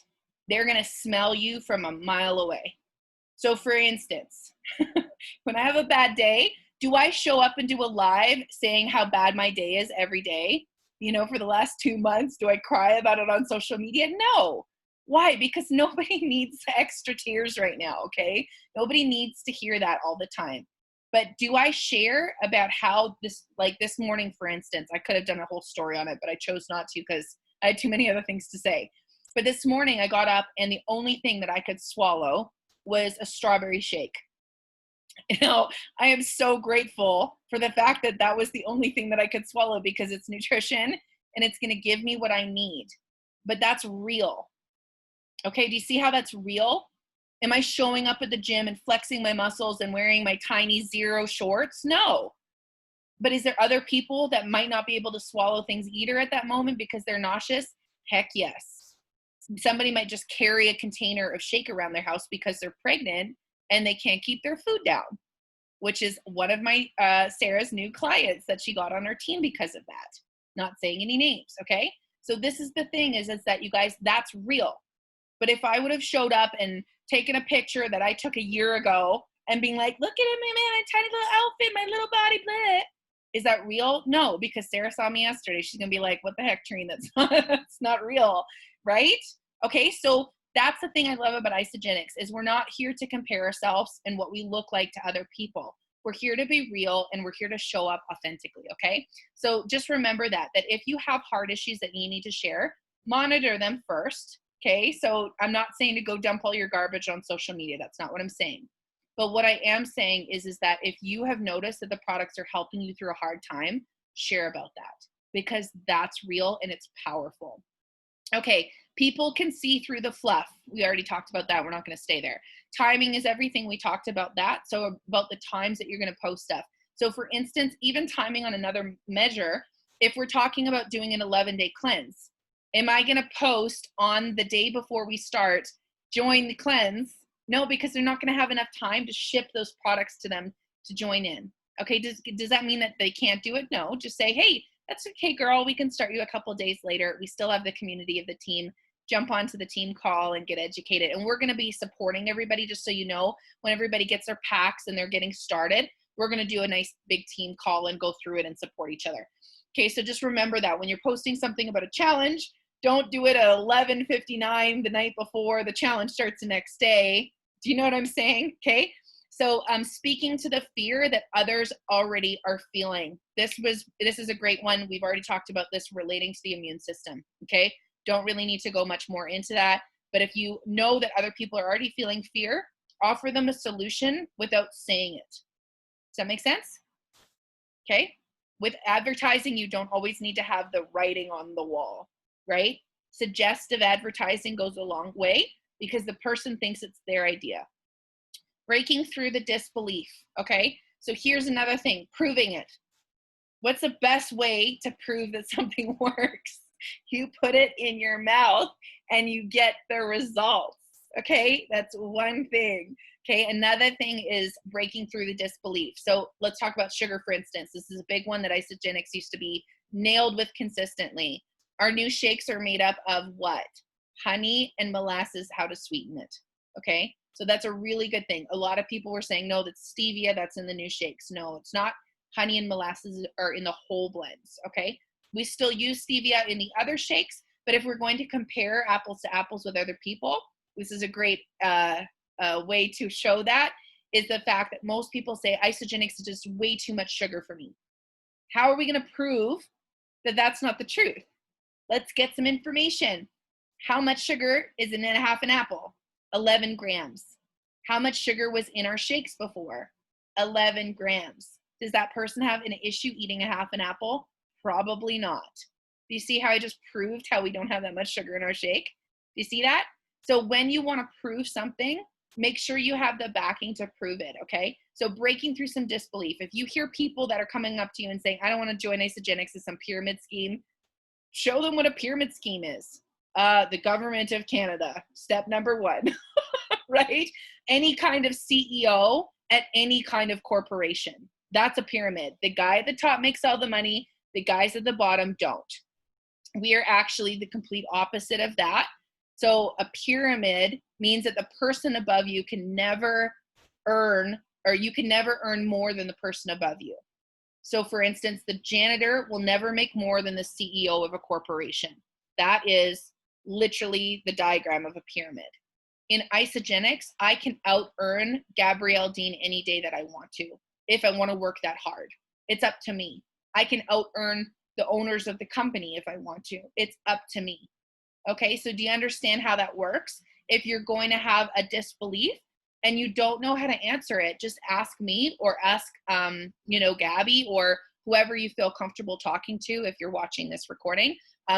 they're going to smell you from a mile away. So for instance, when I have a bad day, Do I show up and do a live saying how bad my day is every day? You know, for the last 2 months, do I cry about it on social media? No. Why? Because nobody needs extra tears right now, okay? Nobody needs to hear that all the time. But do I share about how this, like this morning, for instance, I could have done a whole story on it, but I chose not to because I had too many other things to say. But this morning I got up and the only thing that I could swallow was a strawberry shake. You know, I am so grateful for the fact that that was the only thing that I could swallow because it's nutrition and it's going to give me what I need. But that's real. Okay, do you see how that's real? Am I showing up at the gym and flexing my muscles and wearing my tiny zero shorts? No. But is there other people that might not be able to swallow things either at that moment because they're nauseous? Heck yes. Somebody might just carry a container of shake around their house because they're pregnant and they can't keep their food down, which is one of my Sarah's new clients that she got on her team because of that. Not saying any names, okay? So this is the thing is that you guys, that's real. But if I would have showed up and taken a picture that I took a year ago and being like, look at it, my tiny little outfit, my little body, blah. Is that real? No, because Sarah saw me yesterday. She's going to be like, what the heck, Trine? That's not real, right? Okay, so that's the thing I love about Isagenix is we're not here to compare ourselves and what we look like to other people. We're here to be real and we're here to show up authentically, okay? So just remember that if you have heart issues that you need to share, monitor them first, okay? So I'm not saying to go dump all your garbage on social media. That's not what I'm saying. But what I am saying is that if you have noticed that the products are helping you through a hard time, share about that because that's real and it's powerful. Okay, people can see through the fluff. We already talked about that. We're not going to stay there. Timing is everything. We talked about that. So about the times that you're going to post stuff. So for instance, even timing on another measure, if we're talking about doing an 11-day cleanse, am I going to post on the day before we start, join the cleanse? No, because they're not going to have enough time to ship those products to them to join in. Okay, does that mean that they can't do it? No, just say, hey, that's okay, girl. We can start you a couple days later. We still have the community of the team. Jump onto the team call and get educated. And we're going to be supporting everybody, just so you know, when everybody gets their packs and they're getting started, we're going to do a nice big team call and go through it and support each other. Okay, so just remember that when you're posting something about a challenge, don't do it at 11:59 the night before the challenge starts the next day. Do you know what I'm saying? Okay. So speaking to the fear that others already are feeling. This is a great one. We've already talked about this relating to the immune system. Okay. Don't really need to go much more into that. But if you know that other people are already feeling fear, offer them a solution without saying it. Does that make sense? Okay. With advertising, you don't always need to have the writing on the wall, right? Suggestive advertising goes a long way because the person thinks it's their idea. Breaking through the disbelief, okay? So here's another thing, proving it. What's the best way to prove that something works? You put it in your mouth and you get the results, okay? That's one thing, okay? Another thing is breaking through the disbelief. So let's talk about sugar, for instance. This is a big one that Isagenix used to be nailed with consistently. Our new shakes are made up of what? Honey and molasses, how to sweeten it, okay? So that's a really good thing. A lot of people were saying, no, that's stevia, that's in the new shakes. No, it's not. Honey and molasses are in the whole blends, okay? We still use stevia in the other shakes, but if we're going to compare apples to apples with other people, this is a great way to show that, is the fact that most people say Isagenix is just way too much sugar for me. How are we going to prove that that's not the truth? Let's get some information. How much sugar is in half an apple? 11 grams. How much sugar was in our shakes before? 11 grams. Does that person have an issue eating a half an apple? Probably not. Do you see how I just proved how we don't have that much sugar in our shake? Do you see that? So when you want to prove something, make sure you have the backing to prove it, okay? So breaking through some disbelief. If you hear people that are coming up to you and saying, I don't want to join Isagenix as some pyramid scheme, show them what a pyramid scheme is. The government of Canada, step number 1, right? Any kind of CEO at any kind of corporation. That's a pyramid. The guy at the top makes all the money. The guys at the bottom don't. We are actually the complete opposite of that. So a pyramid means that the person above you can never earn or you can never earn more than the person above you. So for instance, the janitor will never make more than the CEO of a corporation. That is literally the diagram of a pyramid. In isogenics, I can out earn Gabrielle Dean any day that I want to, if I want to work that hard. It's up to me. I can out earn the owners of the company if I want to. It's up to me. Okay, so do you understand how that works? If you're going to have a disbelief and you don't know how to answer it, just ask me or ask, Gabby or whoever you feel comfortable talking to if you're watching this recording,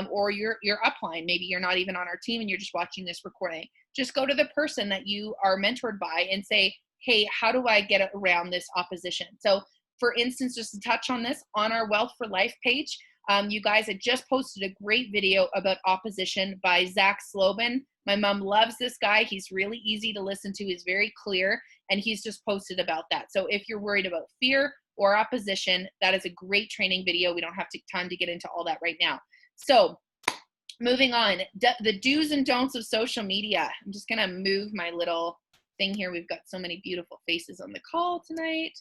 or your upline. Maybe you're not even on our team and you're just watching this recording. Just go to the person that you are mentored by and say, hey, how do I get around this opposition? So for instance, just to touch on this, on our Wealth for Life page, you guys, I just posted a great video about opposition by Zach Slobin. My mom loves this guy. He's really easy to listen to. He's very clear, and he's just posted about that. So if you're worried about fear or opposition, that is a great training video. We don't have time to get into all that right now. So moving on, the do's and don'ts of social media. I'm just gonna move my little thing here. We've got so many beautiful faces on the call tonight,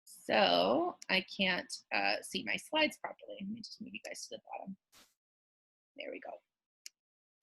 so I can't see my slides properly. Let me just move you guys to the bottom. There we go.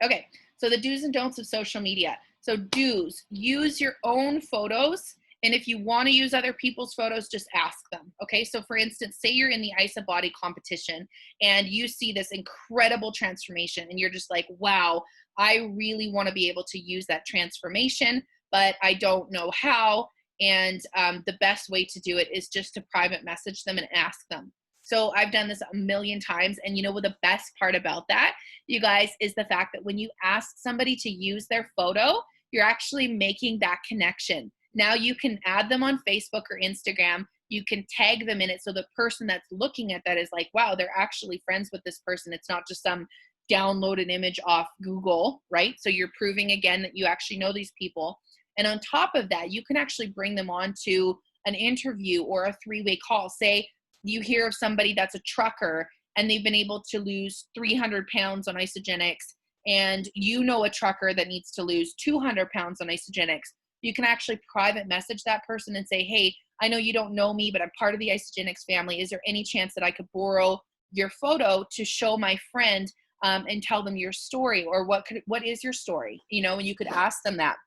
Okay, so the do's and don'ts of social media. So do's, use your own photos. And if you want to use other people's photos, just ask them. Okay, so for instance, say you're in the ISA body competition and you see this incredible transformation and you're just like, wow, I really want to be able to use that transformation, but I don't know how. And the best way to do it is just to private message them and ask them. So I've done this a million times. And you know what the best part about that, you guys, is the fact that when you ask somebody to use their photo, you're actually making that connection. Now you can add them on Facebook or Instagram. You can tag them in it so the person that's looking at that is like, wow, they're actually friends with this person. It's not just some downloaded image off Google, right? So you're proving again that you actually know these people. And on top of that, you can actually bring them on to an interview or a three-way call. Say you hear of somebody that's a trucker and they've been able to lose 300 pounds on isogenics, and you know a trucker that needs to lose 200 pounds on isogenics. You can actually private message that person and say, hey, I know you don't know me, but I'm part of the isogenics family. Is there any chance that I could borrow your photo to show my friend and tell them your story? Or what is your story? You know, and you could ask them that.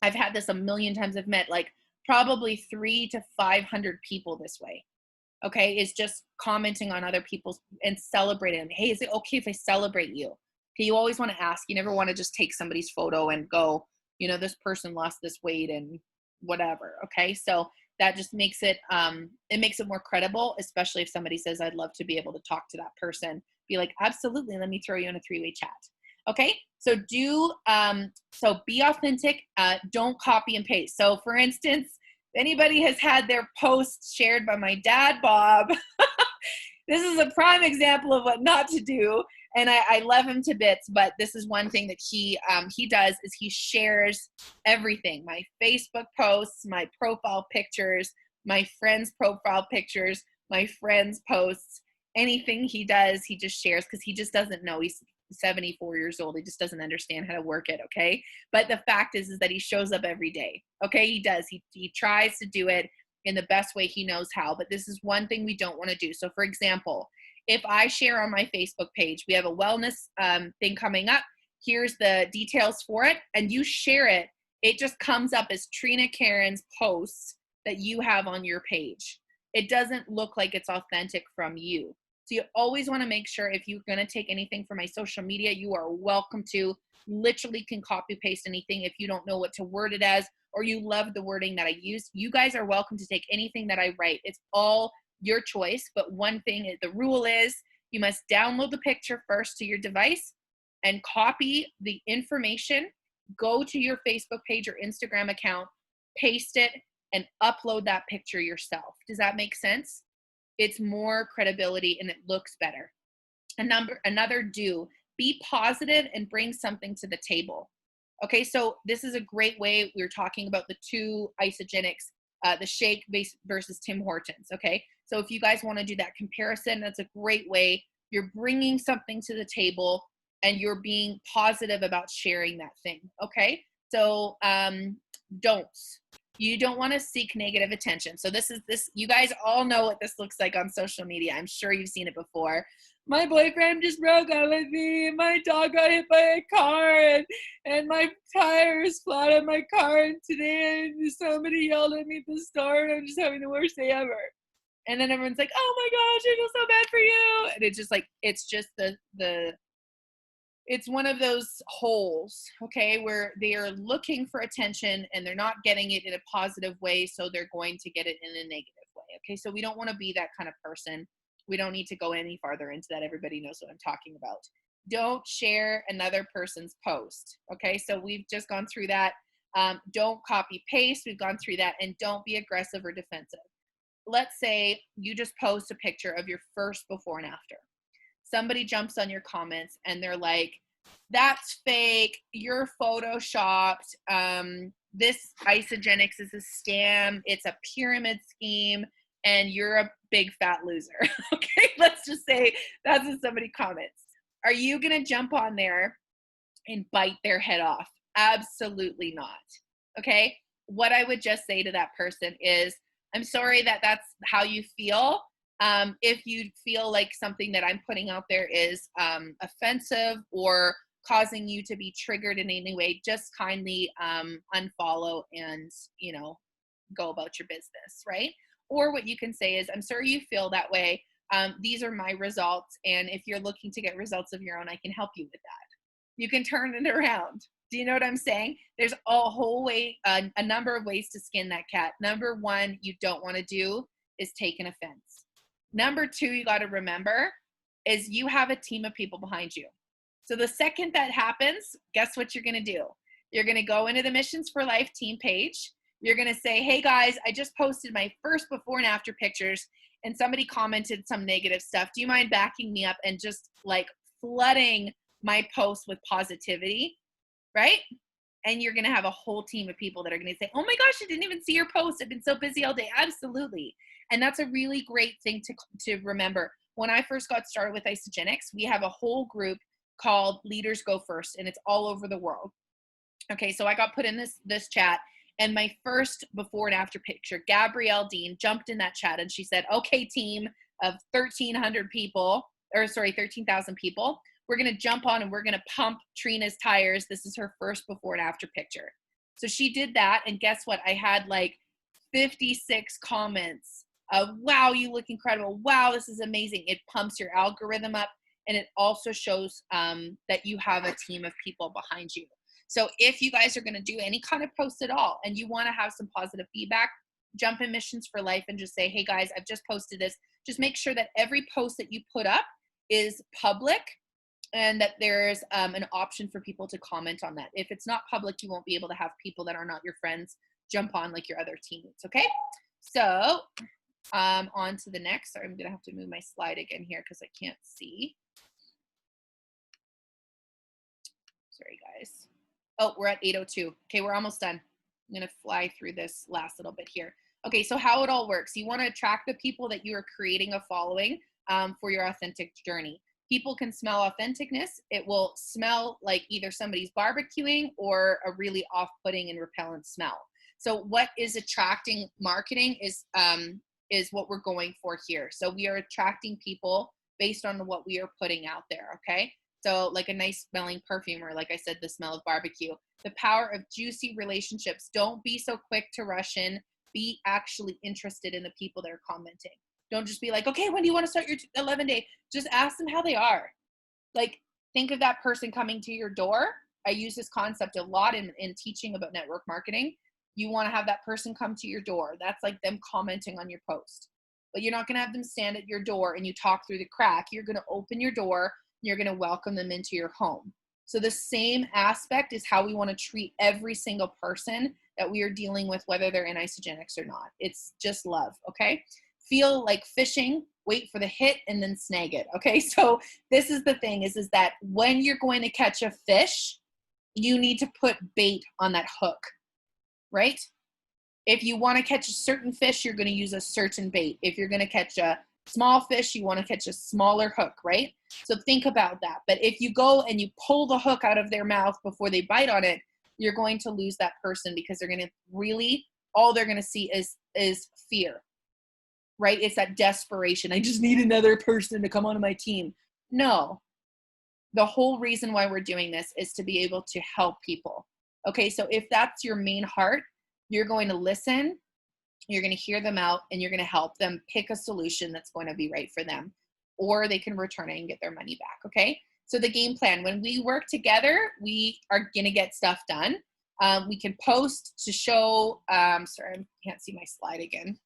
I've had this a million times. I've met like probably 300 to 500 people this way. Okay, is just commenting on other people's and celebrating them. Hey, is it okay if I celebrate you? Okay, you always want to ask. You never want to just take somebody's photo and go, you know, this person lost this weight and whatever. Okay, so that just makes it makes it more credible, especially if somebody says, I'd love to be able to talk to that person. Be like, absolutely, let me throw you in a three-way chat. Okay, so be authentic. Don't copy and paste. So for instance, if anybody has had their posts shared by my dad, Bob, this is a prime example of what not to do. And I love him to bits, but this is one thing that he does is he shares everything. My Facebook posts, my profile pictures, my friends' profile pictures, my friends' posts, anything he does, he just shares because he just doesn't know. He's 74 years old. He just doesn't understand how to work it. Okay. But the fact is that he shows up every day. Okay. He does. He tries to do it in the best way he knows how, but this is one thing we don't want to do. So for example, if I share on my Facebook page, we have a wellness thing coming up. Here's the details for it. And you share it. It just comes up as Trina Karen's posts that you have on your page. It doesn't look like it's authentic from you. So you always want to make sure if you're going to take anything from my social media, you are welcome to. Literally can copy paste anything if you don't know what to word it as, or you love the wording that I use. You guys are welcome to take anything that I write. It's all your choice. But one thing, the rule is you must download the picture first to your device and copy the information, go to your Facebook page or Instagram account, paste it, and upload that picture yourself. Does that make sense? It's more credibility and it looks better. Another do, be positive and bring something to the table. Okay, so this is a great way. We were talking about the two isogenics, the shake versus Tim Hortons. Okay, so if you guys want to do that comparison, that's a great way. You're bringing something to the table and you're being positive about sharing that thing. Okay, so don'ts. You don't want to seek negative attention. So this, you guys all know what this looks like on social media. I'm sure you've seen it before. My boyfriend just broke up with me, and my dog got hit by a car, and my tire is flat on my car, and today somebody yelled at me at the store, and I'm just having the worst day ever. And then everyone's like, oh my gosh, I feel so bad for you. And it's just like, it's just it's one of those holes, okay, where they are looking for attention and they're not getting it in a positive way, so they're going to get it in a negative way, okay? So we don't want to be that kind of person. We don't need to go any farther into that. Everybody knows what I'm talking about. Don't share another person's post, okay? So we've just gone through that. Don't copy paste. We've gone through that. And don't be aggressive or defensive. Let's say you just post a picture of your first before and after. Somebody jumps on your comments and they're like, that's fake, you're photoshopped, this isogenics is a scam, it's a pyramid scheme, and you're a big fat loser. Okay, let's just say that's what somebody comments. Are you gonna jump on there and bite their head off? Absolutely not. Okay, what I would just say to that person is, I'm sorry that that's how you feel. If you feel like something that I'm putting out there is offensive or causing you to be triggered in any way, just kindly unfollow and, you know, go about your business, right? Or what you can say is, I'm sorry you feel that way. These are my results, and if you're looking to get results of your own, I can help you with that. You can turn it around. Do you know what I'm saying? There's a whole way, a number of ways to skin that cat. Number one, you don't want to do is take an offense. Number two, you got to remember is you have a team of people behind you. So the second that happens, guess what you're going to do? You're going to go into the Missions for Life team page. You're going to say, hey guys, I just posted my first before and after pictures and somebody commented some negative stuff. Do you mind backing me up and just like flooding my post with positivity, right? And you're going to have a whole team of people that are going to say, oh my gosh, I didn't even see your post. I've been so busy all day. Absolutely. And that's a really great thing to remember. When I first got started with Isogenics, we have a whole group called Leaders Go First, and it's all over the world. Okay, so I got put in this chat, and my first before and after picture, Gabrielle Dean jumped in that chat, and she said, okay, team of 1,300 people, or sorry, 13,000 people, we're going to jump on and we're going to pump Trina's tires. This is her first before and after picture. So she did that, and guess what? I had like 56 comments of, wow, you look incredible. Wow, this is amazing. It pumps your algorithm up, and it also shows that you have a team of people behind you. So if you guys are going to do any kind of post at all and you want to have some positive feedback, jump in Missions for Life and just say, hey guys, I've just posted this. Just make sure that every post that you put up is public and that there's an option for people to comment on that. If it's not public, you won't be able to have people that are not your friends jump on like your other teammates, okay? So on to the next. Sorry, I'm going to have to move my slide again here because I can't see. Sorry, guys. Oh, we're at 8:02. Okay, we're almost done. I'm going to fly through this last little bit here. Okay, so how it all works. You want to attract the people that you are creating a following for your authentic journey. People can smell authenticness. It will smell like either somebody's barbecuing or a really off-putting and repellent smell. So what is attracting marketing is what we're going for here. So we are attracting people based on what we are putting out there, okay? So like a nice smelling perfume, or like I said, the smell of barbecue. The power of juicy relationships. Don't be so quick to rush in. Be actually interested in the people that are commenting. Don't just be like, okay, when do you want to start your 11-day? Just ask them how they are. Like, think of that person coming to your door. I use this concept a lot in teaching about network marketing. You want to have that person come to your door. That's like them commenting on your post. But you're not going to have them stand at your door and you talk through the crack. You're going to open your door. You're going to welcome them into your home. So the same aspect is how we want to treat every single person that we are dealing with, whether they're in Isogenics or not. It's just love, okay? Feel like fishing, wait for the hit, and then snag it, okay? So this is the thing, is that when you're going to catch a fish, you need to put bait on that hook, right? If you want to catch a certain fish, you're going to use a certain bait. If you're going to catch a small fish, you want to catch a smaller hook, right? So think about that. But if you go and you pull the hook out of their mouth before they bite on it, you're going to lose that person because they're going to really all they're going to see is fear, right? It's that desperation. I just need another person to come onto my team. No, the whole reason why we're doing this is to be able to help people. Okay, so if that's your main heart, you're going to listen, you're going to hear them out, and you're going to help them pick a solution that's going to be right for them, or they can return it and get their money back. Okay, so the game plan, when we work together, we are going to get stuff done. We can post to show, sorry, I can't see my slide again.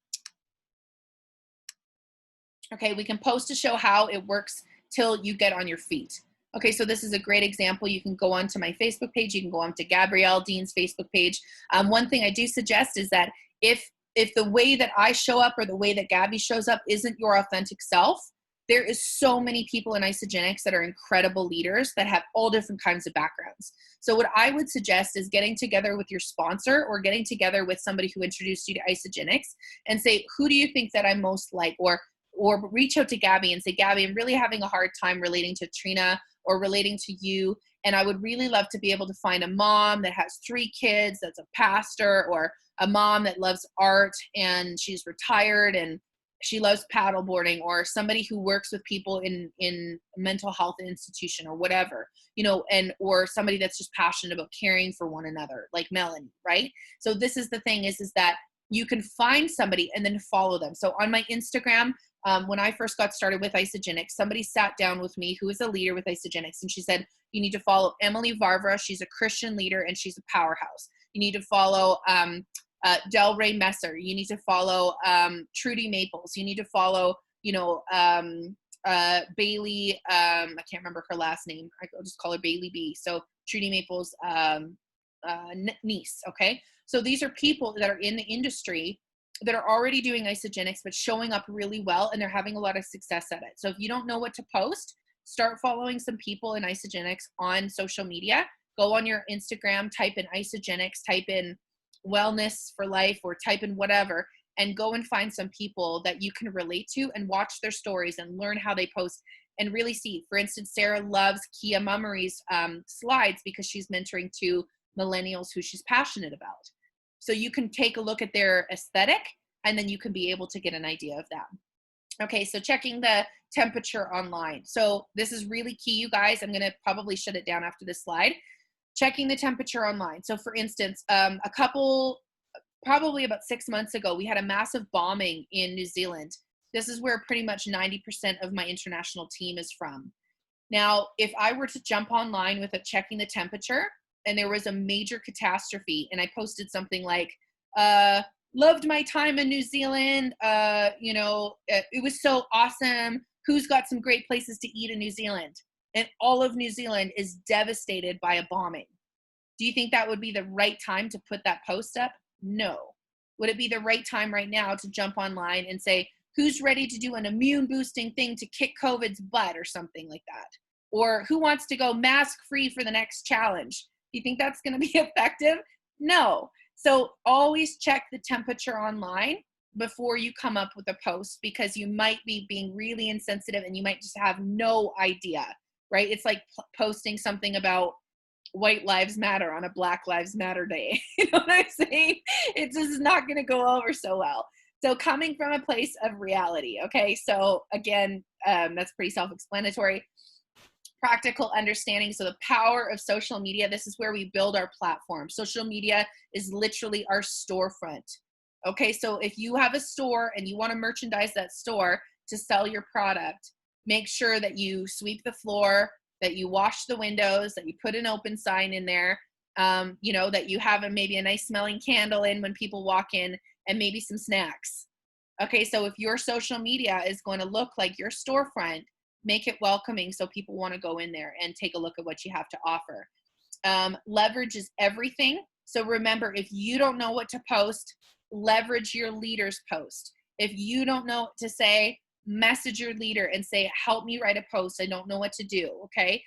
Okay, we can post to show how it works till you get on your feet. Okay, so this is a great example. You can go onto my Facebook page. You can go onto Gabrielle Dean's Facebook page. One thing I do suggest is that if the way that I show up or the way that Gabby shows up isn't your authentic self, there is so many people in Isagenix that are incredible leaders that have all different kinds of backgrounds. So what I would suggest is getting together with your sponsor or getting together with somebody who introduced you to Isagenix and say, who do you think that I'm most like? Or reach out to Gabby and say, Gabby, I'm really having a hard time relating to Trina or relating to you. And I would really love to be able to find a mom that has 3 kids, that's a pastor, or a mom that loves art and she's retired and she loves paddleboarding, or somebody who works with people in mental health institution or whatever, you know, or somebody that's just passionate about caring for one another, like Melanie, right? So this is the thing is that you can find somebody and then follow them. So on my Instagram, when I first got started with Isagenix, somebody sat down with me who is a leader with Isagenix, and she said, you need to follow Emily Varvra. She's a Christian leader and she's a powerhouse. You need to follow Del Rey Messer. You need to follow Trudy Maples. You need to follow, you know, Bailey. I can't remember her last name. I'll just call her Bailey B. So Trudy Maples' niece. Okay. So these are people that are in the industry that are already doing Isagenix, but showing up really well, and they're having a lot of success at it. So if you don't know what to post, start following some people in Isagenix on social media. Go on your Instagram, type in Isagenix, type in wellness for life, or type in whatever, and go and find some people that you can relate to and watch their stories and learn how they post and really see. For instance, Sarah loves Kia Mummery's slides because she's mentoring 2 millennials who she's passionate about. So you can take a look at their aesthetic and then you can be able to get an idea of that. Okay, so checking the temperature online. So this is really key, you guys. I'm gonna probably shut it down after this slide. Checking the temperature online. So for instance, probably about 6 months ago, we had a massive bombing in New Zealand. This is where pretty much 90% of my international team is from. Now, if I were to jump online with checking the temperature and there was a major catastrophe and I posted something like, loved my time in New Zealand, you know, it was so awesome. Who's got some great places to eat in New Zealand? And all of New Zealand is devastated by a bombing. Do you think that would be the right time to put that post up? No. Would it be the right time right now to jump online and say, who's ready to do an immune boosting thing to kick COVID's butt or something like that? Or who wants to go mask free for the next challenge? Do you think that's going to be effective? No. So always check the temperature online before you come up with a post, because you might be being really insensitive and you might just have no idea, right? It's like posting something about White Lives Matter on a Black Lives Matter day. You know what I'm saying? It's just not going to go over so well. So coming from a place of reality, okay? So again, that's pretty self-explanatory. Practical understanding. So the power of social media, this is where we build our platform. Social media is literally our storefront. Okay, so if you have a store and you want to merchandise that store to sell your product, make sure that you sweep the floor, that you wash the windows, that you put an open sign in there, you know, that you have maybe a nice smelling candle in when people walk in, and maybe some snacks. Okay, so if your social media is going to look like your storefront, make it welcoming so people want to go in there and take a look at what you have to offer. Leverage is everything. So remember, if you don't know what to post, leverage your leader's post. If you don't know what to say, message your leader and say, help me write a post. I don't know what to do, okay?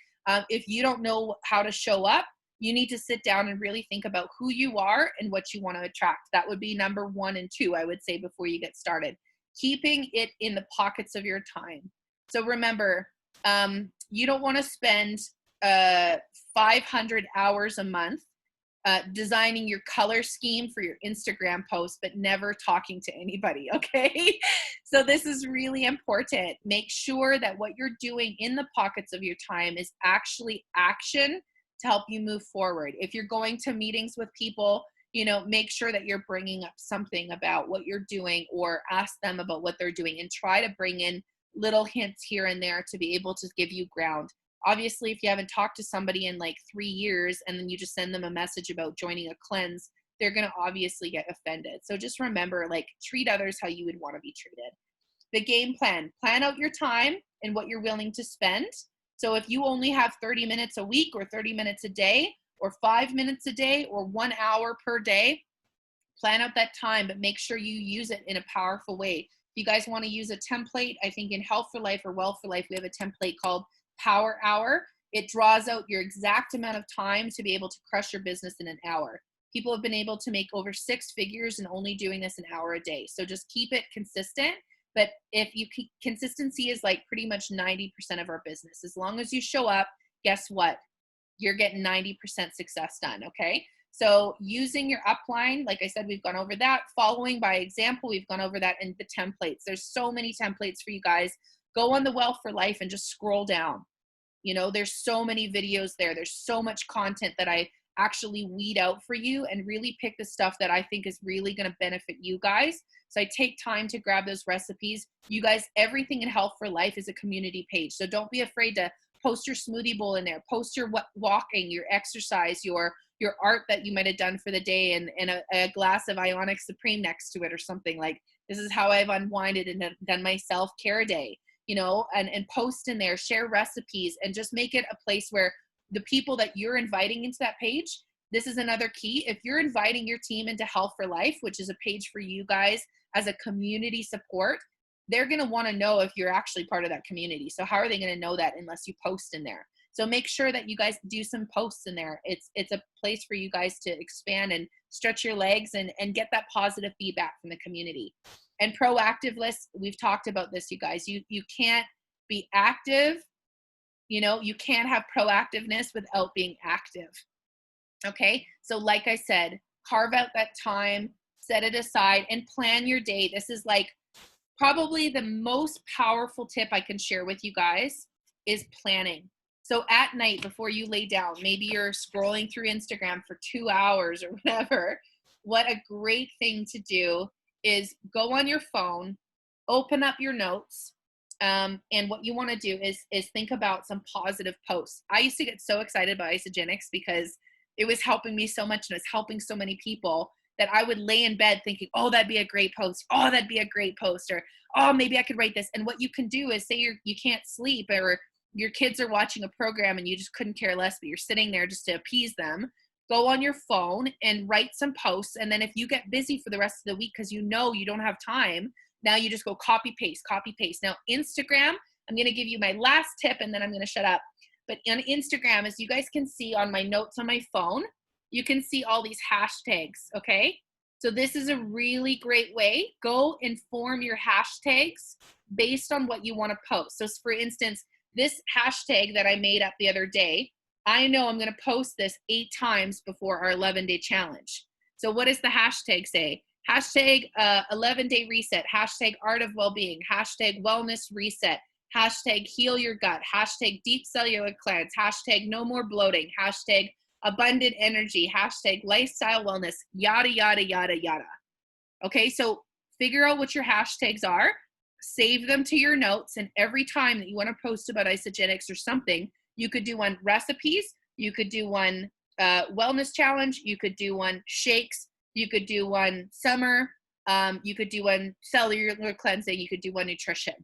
If you don't know how to show up, you need to sit down and really think about who you are and what you want to attract. That would be number 1 and 2, I would say, before you get started. Keeping it in the pockets of your time. So remember, you don't want to spend 500 hours a month designing your color scheme for your Instagram post, but never talking to anybody, okay? So this is really important. Make sure that what you're doing in the pockets of your time is actually action to help you move forward. If you're going to meetings with people, you know, make sure that you're bringing up something about what you're doing, or ask them about what they're doing, and try to bring in little hints here and there to be able to give you ground. Obviously, if you haven't talked to somebody in like 3 years and then you just send them a message about joining a cleanse, they're going to obviously get offended. So just remember, like, treat others how you would want to be treated. The game plan out your time and what you're willing to spend. So if you only have 30 minutes a week, or 30 minutes a day, or 5 minutes a day, or 1 hour per day, plan out that time, but make sure you use it in a powerful way. If you guys want to use a template, I think in Health for Life or Wealth for Life, we have a template called Power Hour. It draws out your exact amount of time to be able to crush your business in an hour. People have been able to make over 6 figures in only doing this an hour a day. So just keep it consistent. But if you keep, consistency is like pretty much 90% of our business. As long as you show up, guess what? You're getting 90% success done, okay? So using your upline, like I said, we've gone over that. Following by example, we've gone over that in the templates. There's so many templates for you guys. Go on the Wealth for Life and just scroll down. You know, there's so many videos there. There's so much content that I actually weed out for you and really pick the stuff that I think is really going to benefit you guys. So I take time to grab those recipes. You guys, everything in Health for Life is a community page. So don't be afraid to post your smoothie bowl in there, post your walking, your exercise, your art that you might have done for the day, and a glass of Ionic Supreme next to it or something. Like, this is how I've unwinded and done my self-care day, you know, and post in there, share recipes, and just make it a place where the people that you're inviting into that page, this is another key. If you're inviting your team into Health for Life, which is a page for you guys as a community support, they're going to want to know if you're actually part of that community. So how are they going to know that unless you post in there? So make sure that you guys do some posts in there. It's a place for you guys to expand and stretch your legs and get that positive feedback from the community. And proactive lists, we've talked about this, you guys. You can't be active, you know, you can't have proactiveness without being active. Okay? So like I said, carve out that time, set it aside, and plan your day. This is like probably the most powerful tip I can share with you guys is planning. So at night before you lay down, maybe you're scrolling through Instagram for 2 hours or whatever. What a great thing to do is go on your phone, open up your notes, and what you want to do is think about some positive posts. I used to get so excited by Isagenix because it was helping me so much and it's helping so many people that I would lay in bed thinking, oh, that'd be a great post. Oh, that'd be a great post. Or, oh, maybe I could write this. And what you can do is say you can't sleep, or your kids are watching a program and you just couldn't care less, but you're sitting there just to appease them. Go on your phone and write some posts. And then if you get busy for the rest of the week because you know you don't have time, now you just go copy, paste, copy, paste. Now, Instagram, I'm going to give you my last tip and then I'm going to shut up. But on Instagram, as you guys can see on my notes on my phone, you can see all these hashtags, okay? So this is a really great way. Go and form your hashtags based on what you want to post. So for instance, this hashtag that I made up the other day, I know I'm going to post this 8 times before our 11-day challenge. So what does the hashtag say? Hashtag 11-day reset, hashtag art of well-being, hashtag wellness reset, hashtag heal your gut, hashtag deep cellular cleanse, hashtag no more bloating, hashtag abundant energy, hashtag lifestyle wellness, yada, yada, yada, yada. Okay, so figure out what your hashtags are, save them to your notes, and every time that you want to post about Isagenix or something, you could do one recipes, you could do one wellness challenge, you could do one shakes, you could do one summer, you could do one cellular cleansing, you could do one nutrition.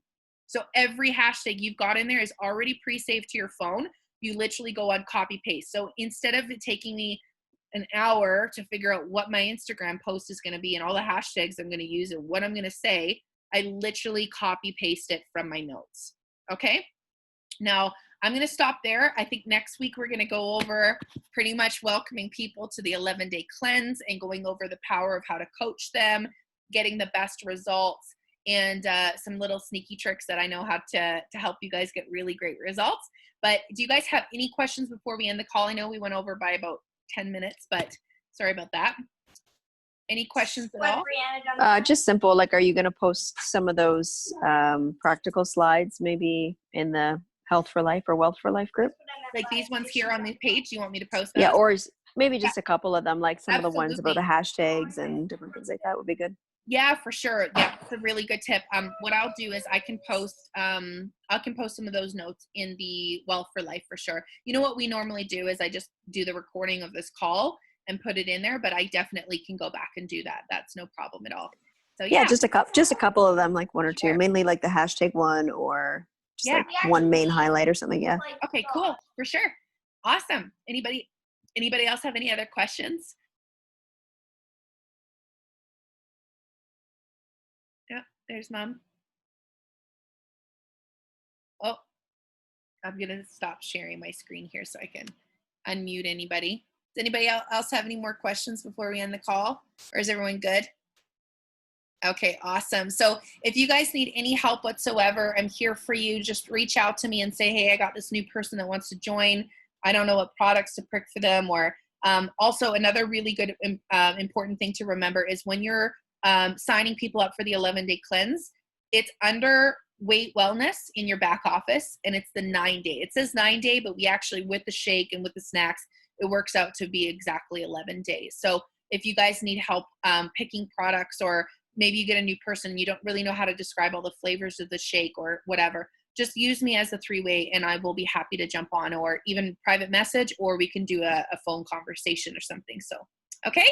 So every hashtag you've got in there is already pre-saved to your phone. You literally go on copy paste. So instead of it taking me an hour to figure out what my Instagram post is going to be and all the hashtags I'm going to use and what I'm going to say, I literally copy paste it from my notes. Okay. Now I'm going to stop there. I think next week we're going to go over pretty much welcoming people to the 11-day cleanse and going over the power of how to coach them, getting the best results, and some little sneaky tricks that I know how to help you guys get really great results. But do you guys have any questions before we end the call? I know we went over by about 10 minutes, but Sorry about that. Any questions at What all? Brianna done that? Just simple, like, are you going to post some of those practical slides maybe in the Health for Life or Wealth for Life group? Like these ones here on this page, you want me to post those? Yeah, or maybe just a couple of them, like some of the ones about the Absolutely. hashtags and different things like that would be good. Yeah, for sure. Yeah, that's a really good tip. What I'll do is I can post some of those notes in the Wealth for Life for sure. You know what we normally do is I just do the recording of this call and put it in there, but I definitely can go back and do that. That's no problem at all. So Yeah, just a couple of them, like one or two, Sure. mainly like the hashtag one or just Yeah. like one main highlight or something. Yeah. Okay, cool. For sure. Awesome. Anybody else have any other questions? Yeah, there's Mom. Oh, I'm going to stop sharing my screen here so I can unmute anybody. Does anybody else have any more questions before we end the call? Or is everyone good? Okay, awesome. So if you guys need any help whatsoever, I'm here for you. Just reach out to me and say, hey, I got this new person that wants to join. I don't know what products to pick for them. Or also another really good important thing to remember is when you're signing people up for the 11-day cleanse, it's under weight wellness in your back office, and it's the 9-day. It says 9-day, but we actually, with the shake and with the snacks, it works out to be exactly 11 days. So if you guys need help picking products, or maybe you get a new person and you don't really know how to describe all the flavors of the shake or whatever, just use me as a 3-way and I will be happy to jump on, or even private message, or we can do a phone conversation or something. So, okay.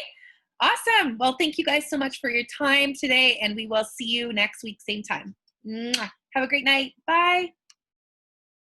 Awesome. Well, thank you guys so much for your time today, and we will see you next week, same time. Mwah. Have a great night. Bye.